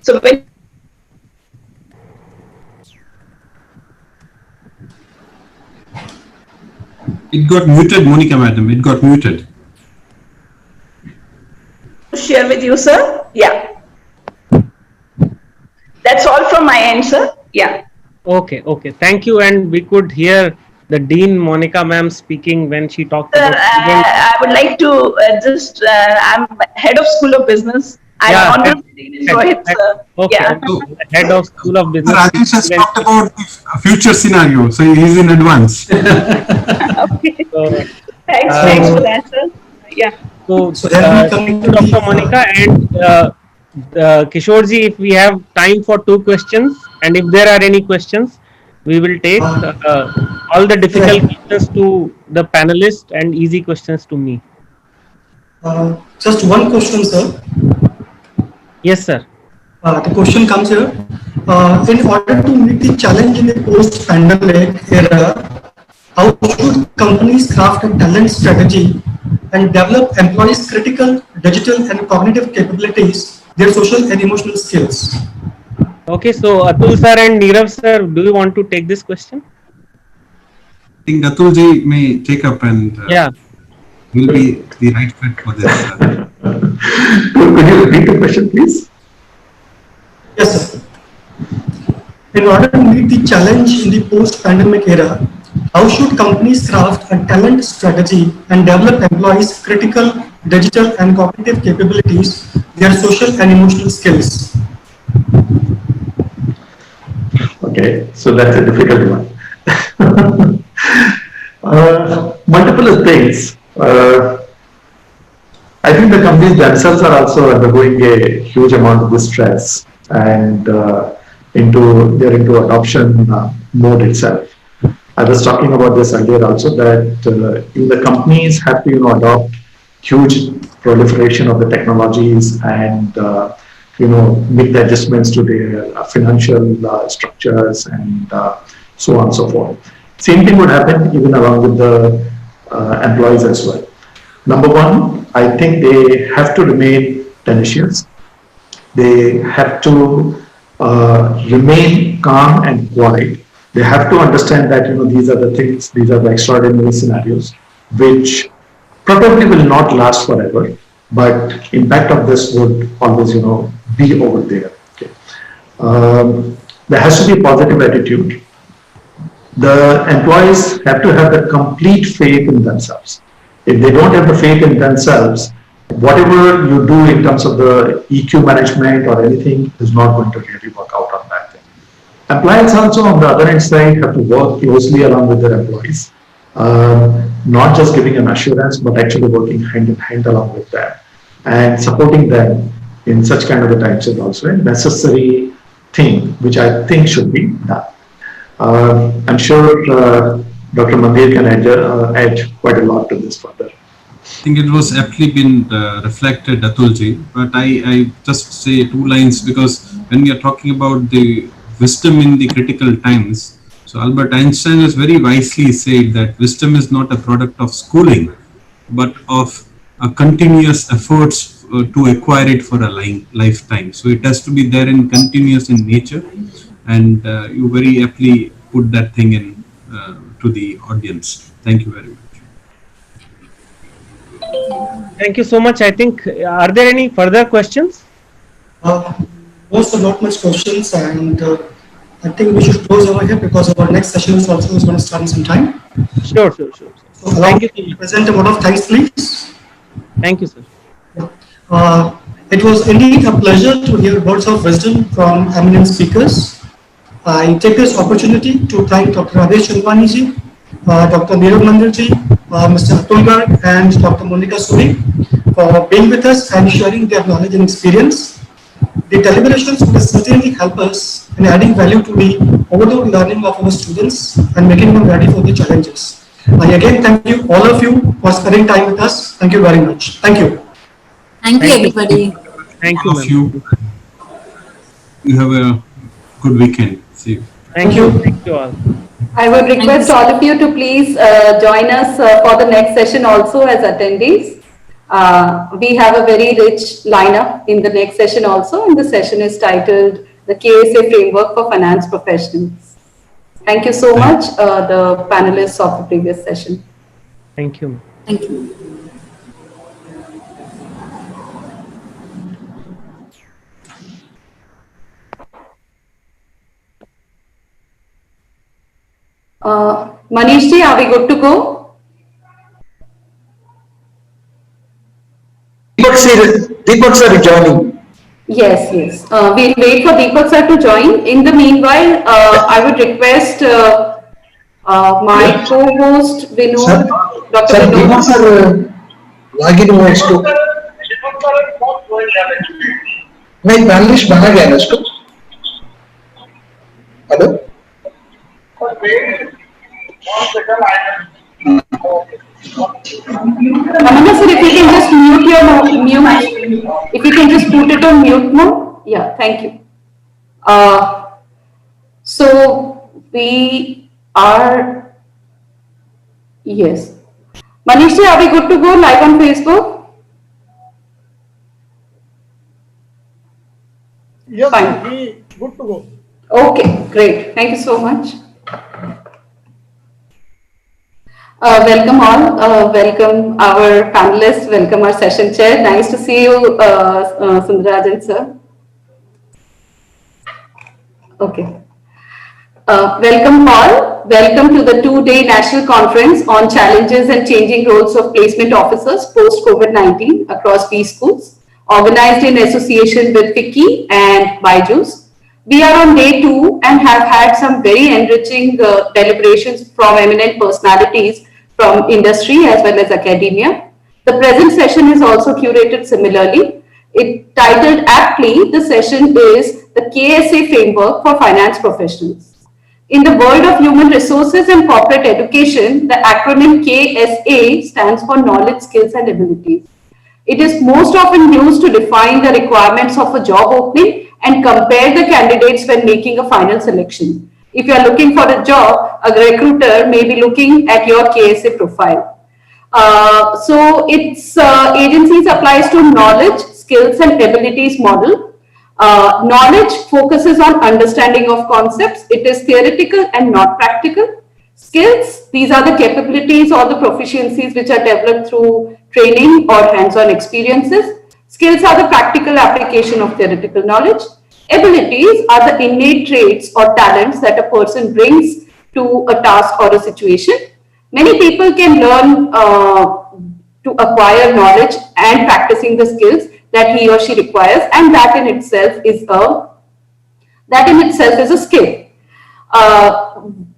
So when It got muted, Monica madam. It got muted. share with you, sir. Yeah. That's all from my end, sir. Yeah. Okay. Thank you. And we could hear the Dean Monica ma'am speaking when she talked Sir, about students. I would like to I'm head of School of Business. I'm honored Dean Rohit, sir. Okay. Yeah. Head of School of Business. Rajesh has talked about the future scenario, so he's in advance. Okay. So, Thanks for that, sir. Yeah. So, then we come thank to you, Dr. the- Monica, and Kishore ji, if we have time for 2 questions, and if there are any questions, We will take Uh, all the difficult right. questions to the panelists and easy questions to me. Just one question, sir. Yes, sir. The question comes here. In order to meet the challenge in the post-pandemic era, how should companies craft a talent strategy and develop employees' critical digital and cognitive capabilities, their social and emotional skills? Okay, so Atul sir and Nirav sir, do you want to take this question? I think Atulji may take up and Yeah. will be the right fit for this. Could you repeat the question, please? Yes, sir. In order to meet the challenge in the post-pandemic era, how should companies craft a talent strategy and develop employees' critical digital and cognitive capabilities, their social and emotional skills? Okay, so that's a difficult one. Multiple things. I think the companies themselves are also undergoing a huge amount of distress and they're into adoption mode itself. I was talking about this earlier also that the companies have to adopt huge proliferation of the technologies and make the adjustments to their financial structures and so on and so forth. Same thing would happen even along with the employees as well. Number one, I think they have to remain tenacious. They have to remain calm and quiet. They have to understand that these are the things, these are the extraordinary scenarios, which probably will not last forever, but impact of this would always be over there. Okay. There has to be positive attitude. The employees have to have the complete faith in themselves. If they don't have the faith in themselves, whatever you do in terms of the EQ management or anything is not going to really work out on that thing. Employees also on the other hand side have to work closely along with their employees, not just giving an assurance, but actually working hand in hand along with them and supporting them in such kind of a times is also a necessary thing, which I think should be done. I'm sure Dr. Mandir can add quite a lot to this further. I think it was aptly been reflected, Atulji, but I just say two lines because when we are talking about the wisdom in the critical times, so Albert Einstein has very wisely said that wisdom is not a product of schooling, but of a continuous efforts to acquire it for a lifetime. So it has to be there in continuous in nature, and you very aptly put that thing in to the audience. Thank you very much. Thank you so much. I think, are there any further questions? Most are not much questions, and I think we should close over here because our next session is also going to start in some time. Sure. So allow me to present a word of thanks, please. Thank you, sir. It was indeed a pleasure to hear words of wisdom from eminent speakers. I take this opportunity to thank Dr. Rajesh Chandwani ji, Dr. Nirav Mandir ji, Mr. Atul Garg and Dr. Monica Suri for being with us and sharing their knowledge and experience. The deliberations will certainly help us in adding value to the overall learning of our students and making them ready for the challenges. I again thank you, all of you, for spending time with us. Thank you very much. Thank you. Thank you, everybody. Thank All of you. You have a good weekend. See you. Thank you. Thank you all. I would request all of you to please join us for the next session also as attendees. We have a very rich lineup in the next session also, and the session is titled The KSA Framework for Finance Professionals. Thank you so much, the panelists of the previous session. Thank you. Thank you. Manish ji, are we good to go? Deepak sir is joining. Yes. We'll wait for Deepak sir to join. In the meanwhile, I would request my co-host Vinod, Dr. Sir, Vinod. Deepak sir login हुआ इसको नहीं panelist बना गया ना इसको hello Amanda sir, if you can just mute your mute, if you can just put it on mute mode. Yeah, thank you. So we are, yes. Manish ji, are we good to go live on Facebook? Yes, Fine. we good to go. Okay, great. Thank you so much. Welcome all. Welcome our panelists. Welcome our session chair. Nice to see you, Sundarajan sir. Okay. Welcome all. Welcome to the two-day national conference on challenges and changing roles of placement officers post-COVID-19 across B schools, organized in association with FICCI and BYJU'S. We are on day 2 and have had some very enriching deliberations from eminent personalities from industry as well as academia. The present session is also curated similarly. It titled aptly, the session is the KSA Framework for Finance Professionals. In the world of human resources and corporate education, the acronym KSA stands for Knowledge, Skills and Abilities. It is most often used to define the requirements of a job opening and compare the candidates when making a final selection. If you are looking for a job, a recruiter may be looking at your KSA profile. So its agencies applies to knowledge, skills and abilities model. Knowledge focuses on understanding of concepts. It is theoretical and not practical. Skills, these are the capabilities or the proficiencies which are developed through training or hands-on experiences. Skills are the practical application of theoretical knowledge. Abilities are the innate traits or talents that a person brings to a task or a situation. Many people can learn to acquire knowledge and practicing the skills that he or she requires, and that in itself is a skill.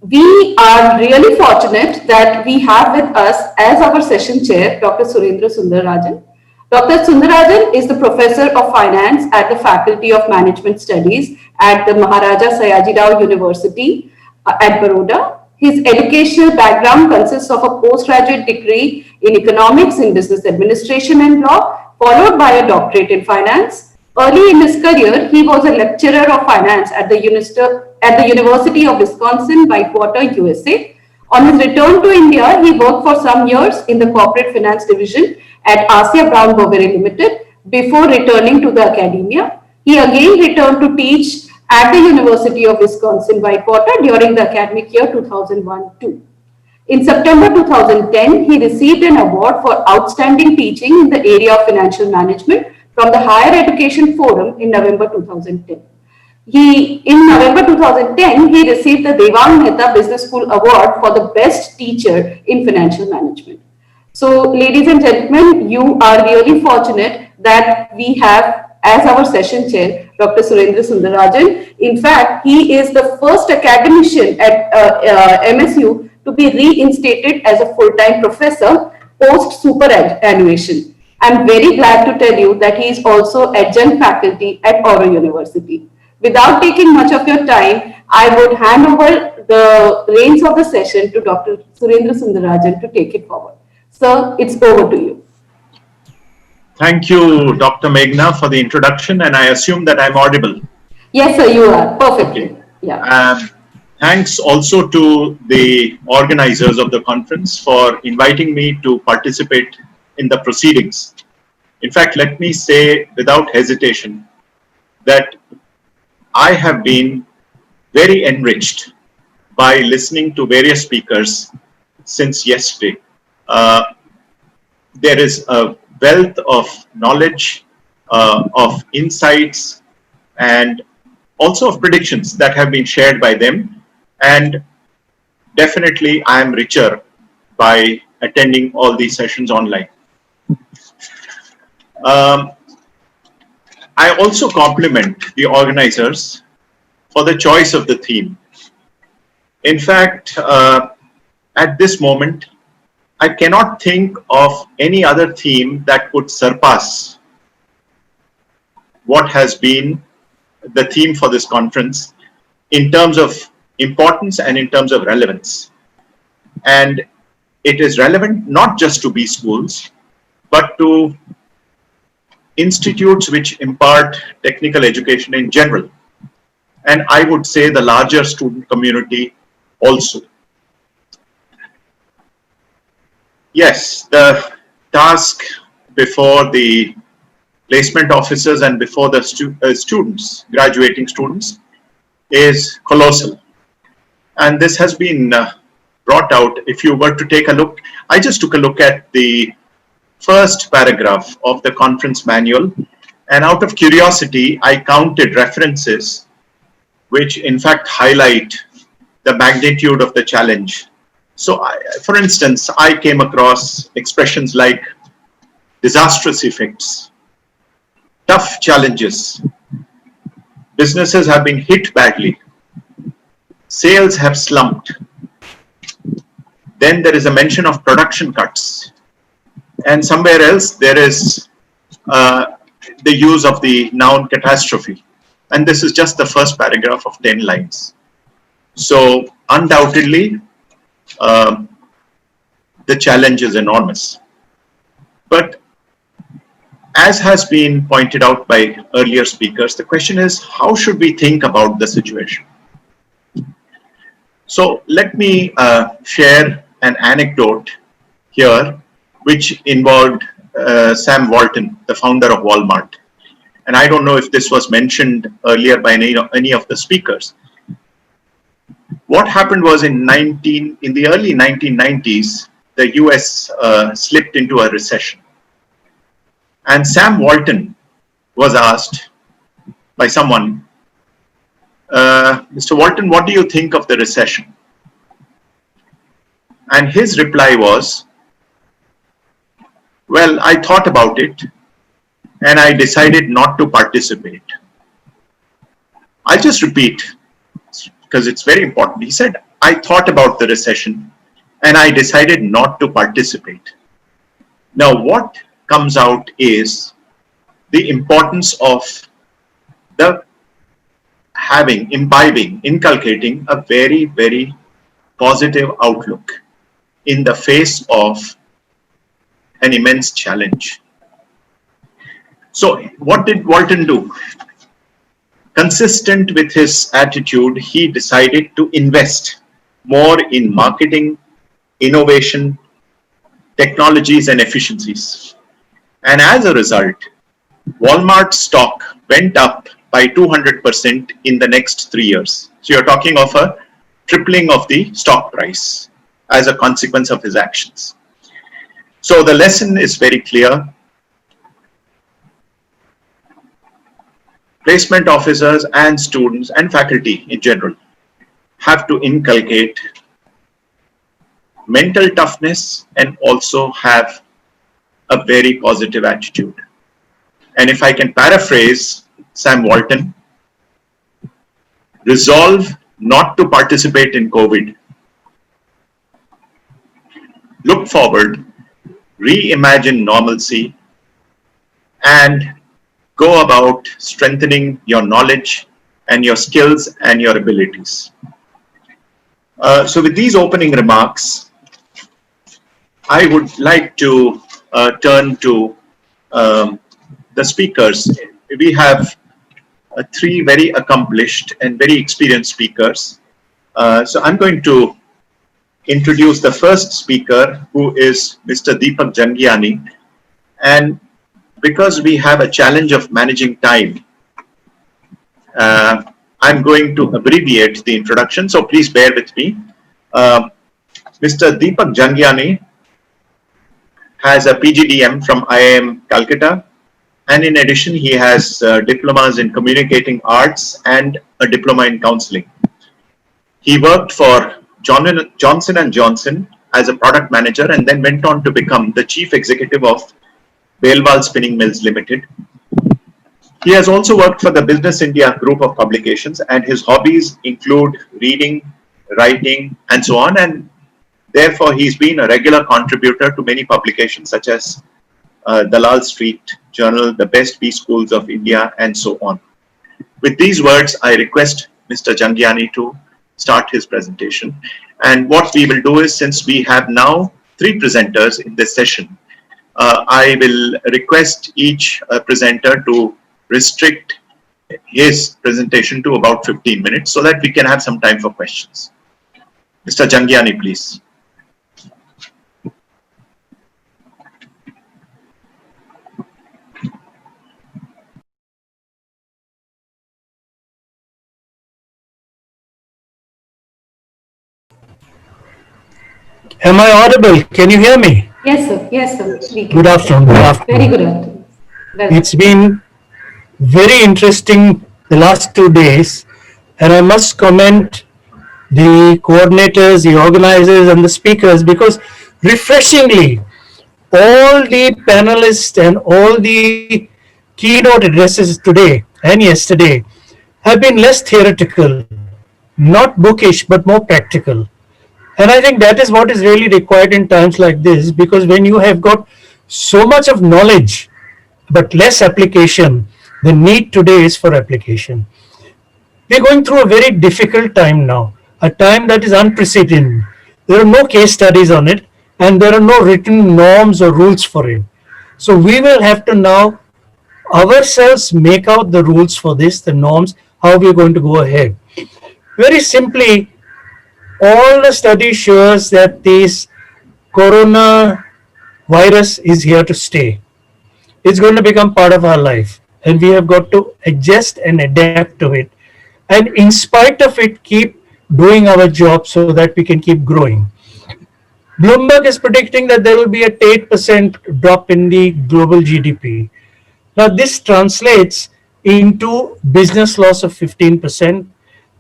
We are really fortunate that we have with us as our session chair, Dr. Surendra Sundararajan. Dr. Sundararajan is the Professor of Finance at the Faculty of Management Studies at the Maharaja Sayajirao University at Baroda. His educational background consists of a postgraduate degree in economics, in business administration and law, followed by a doctorate in finance. Early in his career, he was a lecturer of finance at the University of Wisconsin, Whitewater, USA. On his return to India, he worked for some years in the corporate finance division at Asia Brown Boveri Limited before returning to the academia. He again returned to teach at the University of Wisconsin, Whitewater during the academic year 2001-2. In September 2010, he received an award for outstanding teaching in the area of financial management from the Higher Education Forum in November 2010. In November 2010, he received the Devang Mehta Business School Award for the best teacher in financial management. So, ladies and gentlemen, you are really fortunate that we have as our session chair, Dr. Surendra Sundararajan. In fact, he is the first academician at MSU to be reinstated as a full-time professor post superannuation. I'm very glad to tell you that he is also adjunct faculty at Oro University. Without taking much of your time, I would hand over the reins of the session to Dr. Surendra Sundararajan to take it forward. Sir, it's over to you. Thank you, Dr. Meghna, for the introduction, and I assume that I'm audible. Yes, sir, you are. Perfectly. Okay. Yeah. Thanks also to the organizers of the conference for inviting me to participate in the proceedings. In fact, let me say without hesitation that I have been very enriched by listening to various speakers since yesterday. There is a wealth of knowledge, of insights, and also of predictions that have been shared by them. And definitely I am richer by attending all these sessions online. I also compliment the organizers for the choice of the theme. In fact, at this moment, I cannot think of any other theme that could surpass what has been the theme for this conference in terms of importance and in terms of relevance. and it is relevant not just to B schools, but to institutes which impart technical education in general. And I would say the larger student community also. Yes, the task before the placement officers and before the students, graduating students, is colossal. And this has been brought out. If you were to take a look, I just took a look at the first paragraph of the conference manual, and out of curiosity, I counted references which in fact highlight the magnitude of the challenge. So, for instance, I came across expressions like disastrous effects, tough challenges, businesses have been hit badly, sales have slumped. Then there is a mention of production cuts. And somewhere else there is the use of the noun catastrophe. And this is just the first paragraph of 10 lines. So undoubtedly, the challenge is enormous. But as has been pointed out by earlier speakers, the question is, how should we think about the situation? So let me share an anecdote here, which involved Sam Walton, the founder of Walmart. And I don't know if this was mentioned earlier by any of the speakers. What happened was in the early 1990s, the US slipped into a recession. And Sam Walton was asked by someone, Mr. Walton, what do you think of the recession? And his reply was, well, I thought about it and I decided not to participate. I'll just repeat because it's very important. He said, I thought about the recession and I decided not to participate. Now, what comes out is the importance of inculcating a very, very positive outlook in the face of an immense challenge. So what did Walton do? Consistent with his attitude, he decided to invest more in marketing, innovation, technologies, and efficiencies. And as a result, Walmart's stock went up by 200% in the next 3 years. So you're talking of a tripling of the stock price as a consequence of his actions. So the lesson is very clear. Placement officers and students and faculty in general have to inculcate mental toughness and also have a very positive attitude. And if I can paraphrase Sam Walton, resolve not to participate in COVID. Look forward, reimagine normalcy, and go about strengthening your knowledge and your skills and your abilities. So with these opening remarks, I would like to turn to the speakers. We have three very accomplished and very experienced speakers. So I'm going to introduce the first speaker, who is Mr. Deepak Jangiani. And because we have a challenge of managing time, I'm going to abbreviate the introduction, so please bear with me. Mr. Deepak Jangiani has a PGDM from IIM Calcutta, and in addition he has diplomas in communicating arts and a diploma in counseling. He worked for Johnson & Johnson as a product manager and then went on to become the chief executive of Belwal Spinning Mills Limited. He has also worked for the Business India group of publications, and his hobbies include reading, writing, and so on, and therefore he's been a regular contributor to many publications such as Dalal Street Journal, the Best B Schools of India, and so on. With these words, I request Mr. Jangiani to start his presentation. And what we will do is, since we have now 3 presenters in this session, I will request each presenter to restrict his presentation to about 15 minutes so that we can have some time for questions. Mr. Jangiani, please. Am I audible? Can you hear me? Yes, sir. Yes, sir. Good afternoon. Good afternoon. Very good afternoon. It's been very interesting the last 2 days, and I must comment the coordinators, the organizers, and the speakers, because refreshingly, all the panelists and all the keynote addresses today and yesterday have been less theoretical, not bookish, but more practical. And I think that is what is really required in times like this, because when you have got so much of knowledge but less application, the need today is for application. We're going through a very difficult time now, a time that is unprecedented. There are no case studies on it, and there are no written norms or rules for it. So we will have to now ourselves make out the rules for this, the norms, how we're going to go ahead. Very simply, all the study shows that this corona virus is here to stay. It's going to become part of our life, and we have got to adjust and adapt to it, and in spite of it, keep doing our job so that we can keep growing. Bloomberg is predicting that there will be a 8% drop in the global GDP. Now this translates into business loss of 15%.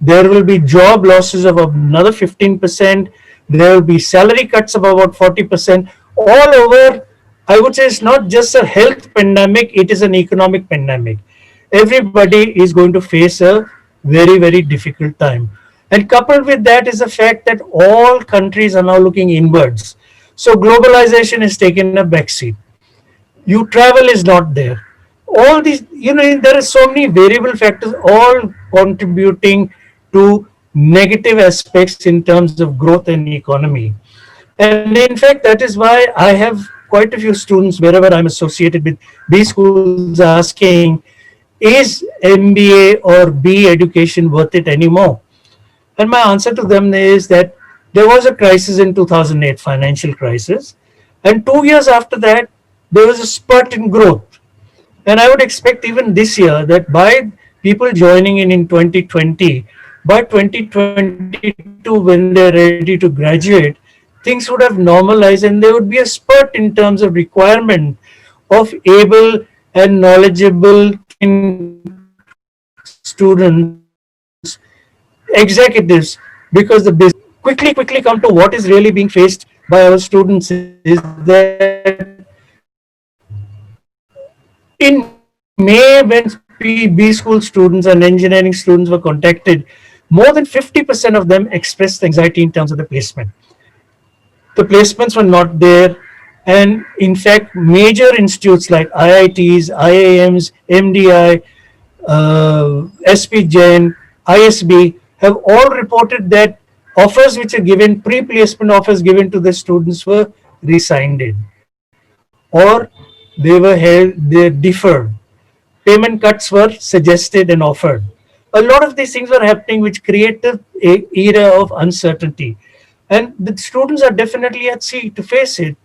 There will be job losses of another 15%. There will be salary cuts of about 40%. All over, I would say it's not just a health pandemic, it is an economic pandemic. Everybody is going to face a very, very difficult time. And coupled with that is the fact that all countries are now looking inwards. So globalization has taken a backseat. You travel is not there. All these, there are so many variable factors all contributing to negative aspects in terms of growth and economy. And in fact, that is why I have quite a few students wherever I'm associated with B schools asking, is MBA or B education worth it anymore? And my answer to them is that there was a crisis in 2008, financial crisis. And 2 years after that, there was a spurt in growth. And I would expect even this year that by people joining in 2020, by 2022, when they're ready to graduate, things would have normalized and there would be a spurt in terms of requirement of able and knowledgeable students, executives, because the business quickly come to what is really being faced by our students is that in May, when B school students and engineering students were contacted, more than 50% of them expressed anxiety in terms of the placement. The placements were not there, and in fact, major institutes like IITs, IIMs, MDI, SP Jain, ISB have all reported that offers which are given, pre-placement offers given to the students were rescinded, or they were held, they deferred. Payment cuts were suggested and offered. A lot of these things were happening which created an era of uncertainty. And the students are definitely at sea to face it.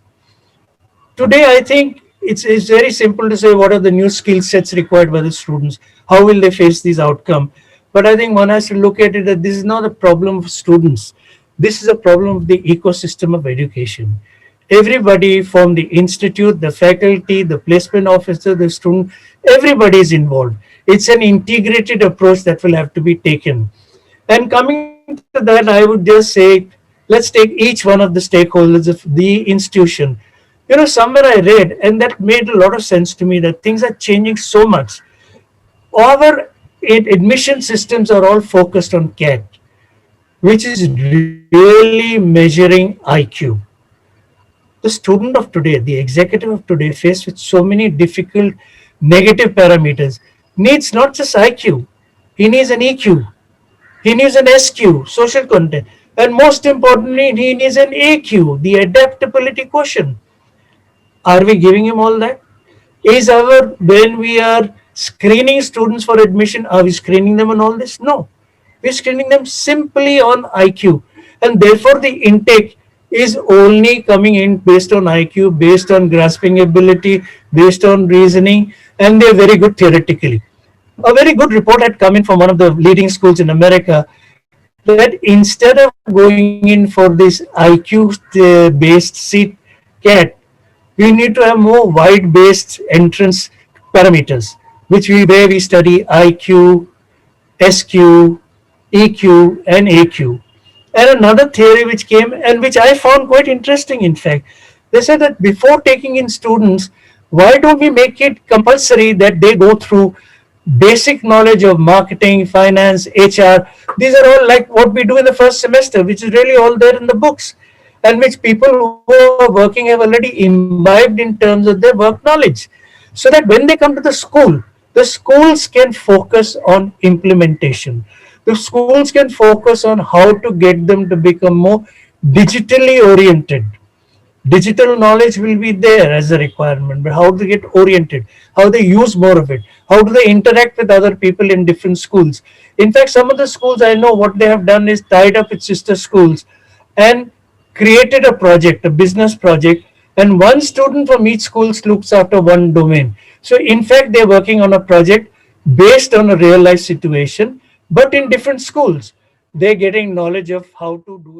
Today, I think it's very simple to say what are the new skill sets required by the students, how will they face these outcomes. But I think one has to look at it that this is not a problem of students. This is a problem of the ecosystem of education. Everybody from the institute, the faculty, the placement officer, the student, everybody is involved. It's an integrated approach that will have to be taken. And coming to that, I would just say, let's take each one of the stakeholders of the institution. Somewhere I read, and that made a lot of sense to me, that things are changing so much. Our admission systems are all focused on CAT, which is really measuring IQ. The student of today, the executive of today, faced with so many difficult negative parameters, needs not just IQ, he needs an EQ. He needs an SQ, social content. And most importantly, he needs an AQ, the adaptability quotient. Are we giving him all that? When we are screening students for admission, are we screening them on all this? No. We're screening them simply on IQ. And therefore, the intake is only coming in based on IQ, based on grasping ability, based on reasoning, and they're very good theoretically. A very good report had come in from one of the leading schools in America that instead of going in for this IQ based seat CAT, we need to have more wide based entrance parameters, where we study IQ, SQ, EQ, and AQ. And another theory which came and which I found quite interesting, in fact, they said that before taking in students, why don't we make it compulsory that they go through basic knowledge of marketing, finance, HR? These are all like what we do in the first semester, which is really all there in the books, and which people who are working have already imbibed in terms of their work knowledge. So that when they come to the schools can focus on implementation. The schools can focus on how to get them to become more digitally oriented. Digital knowledge will be there as a requirement, but how they get oriented, how they use more of it, how do they interact with other people in different schools. In fact, some of the schools I know what they have done is tied up with sister schools and created a project, a business project, and one student from each school looks after one domain. So in fact, they're working on a project based on a real life situation, but in different schools. They're getting knowledge of how to do it.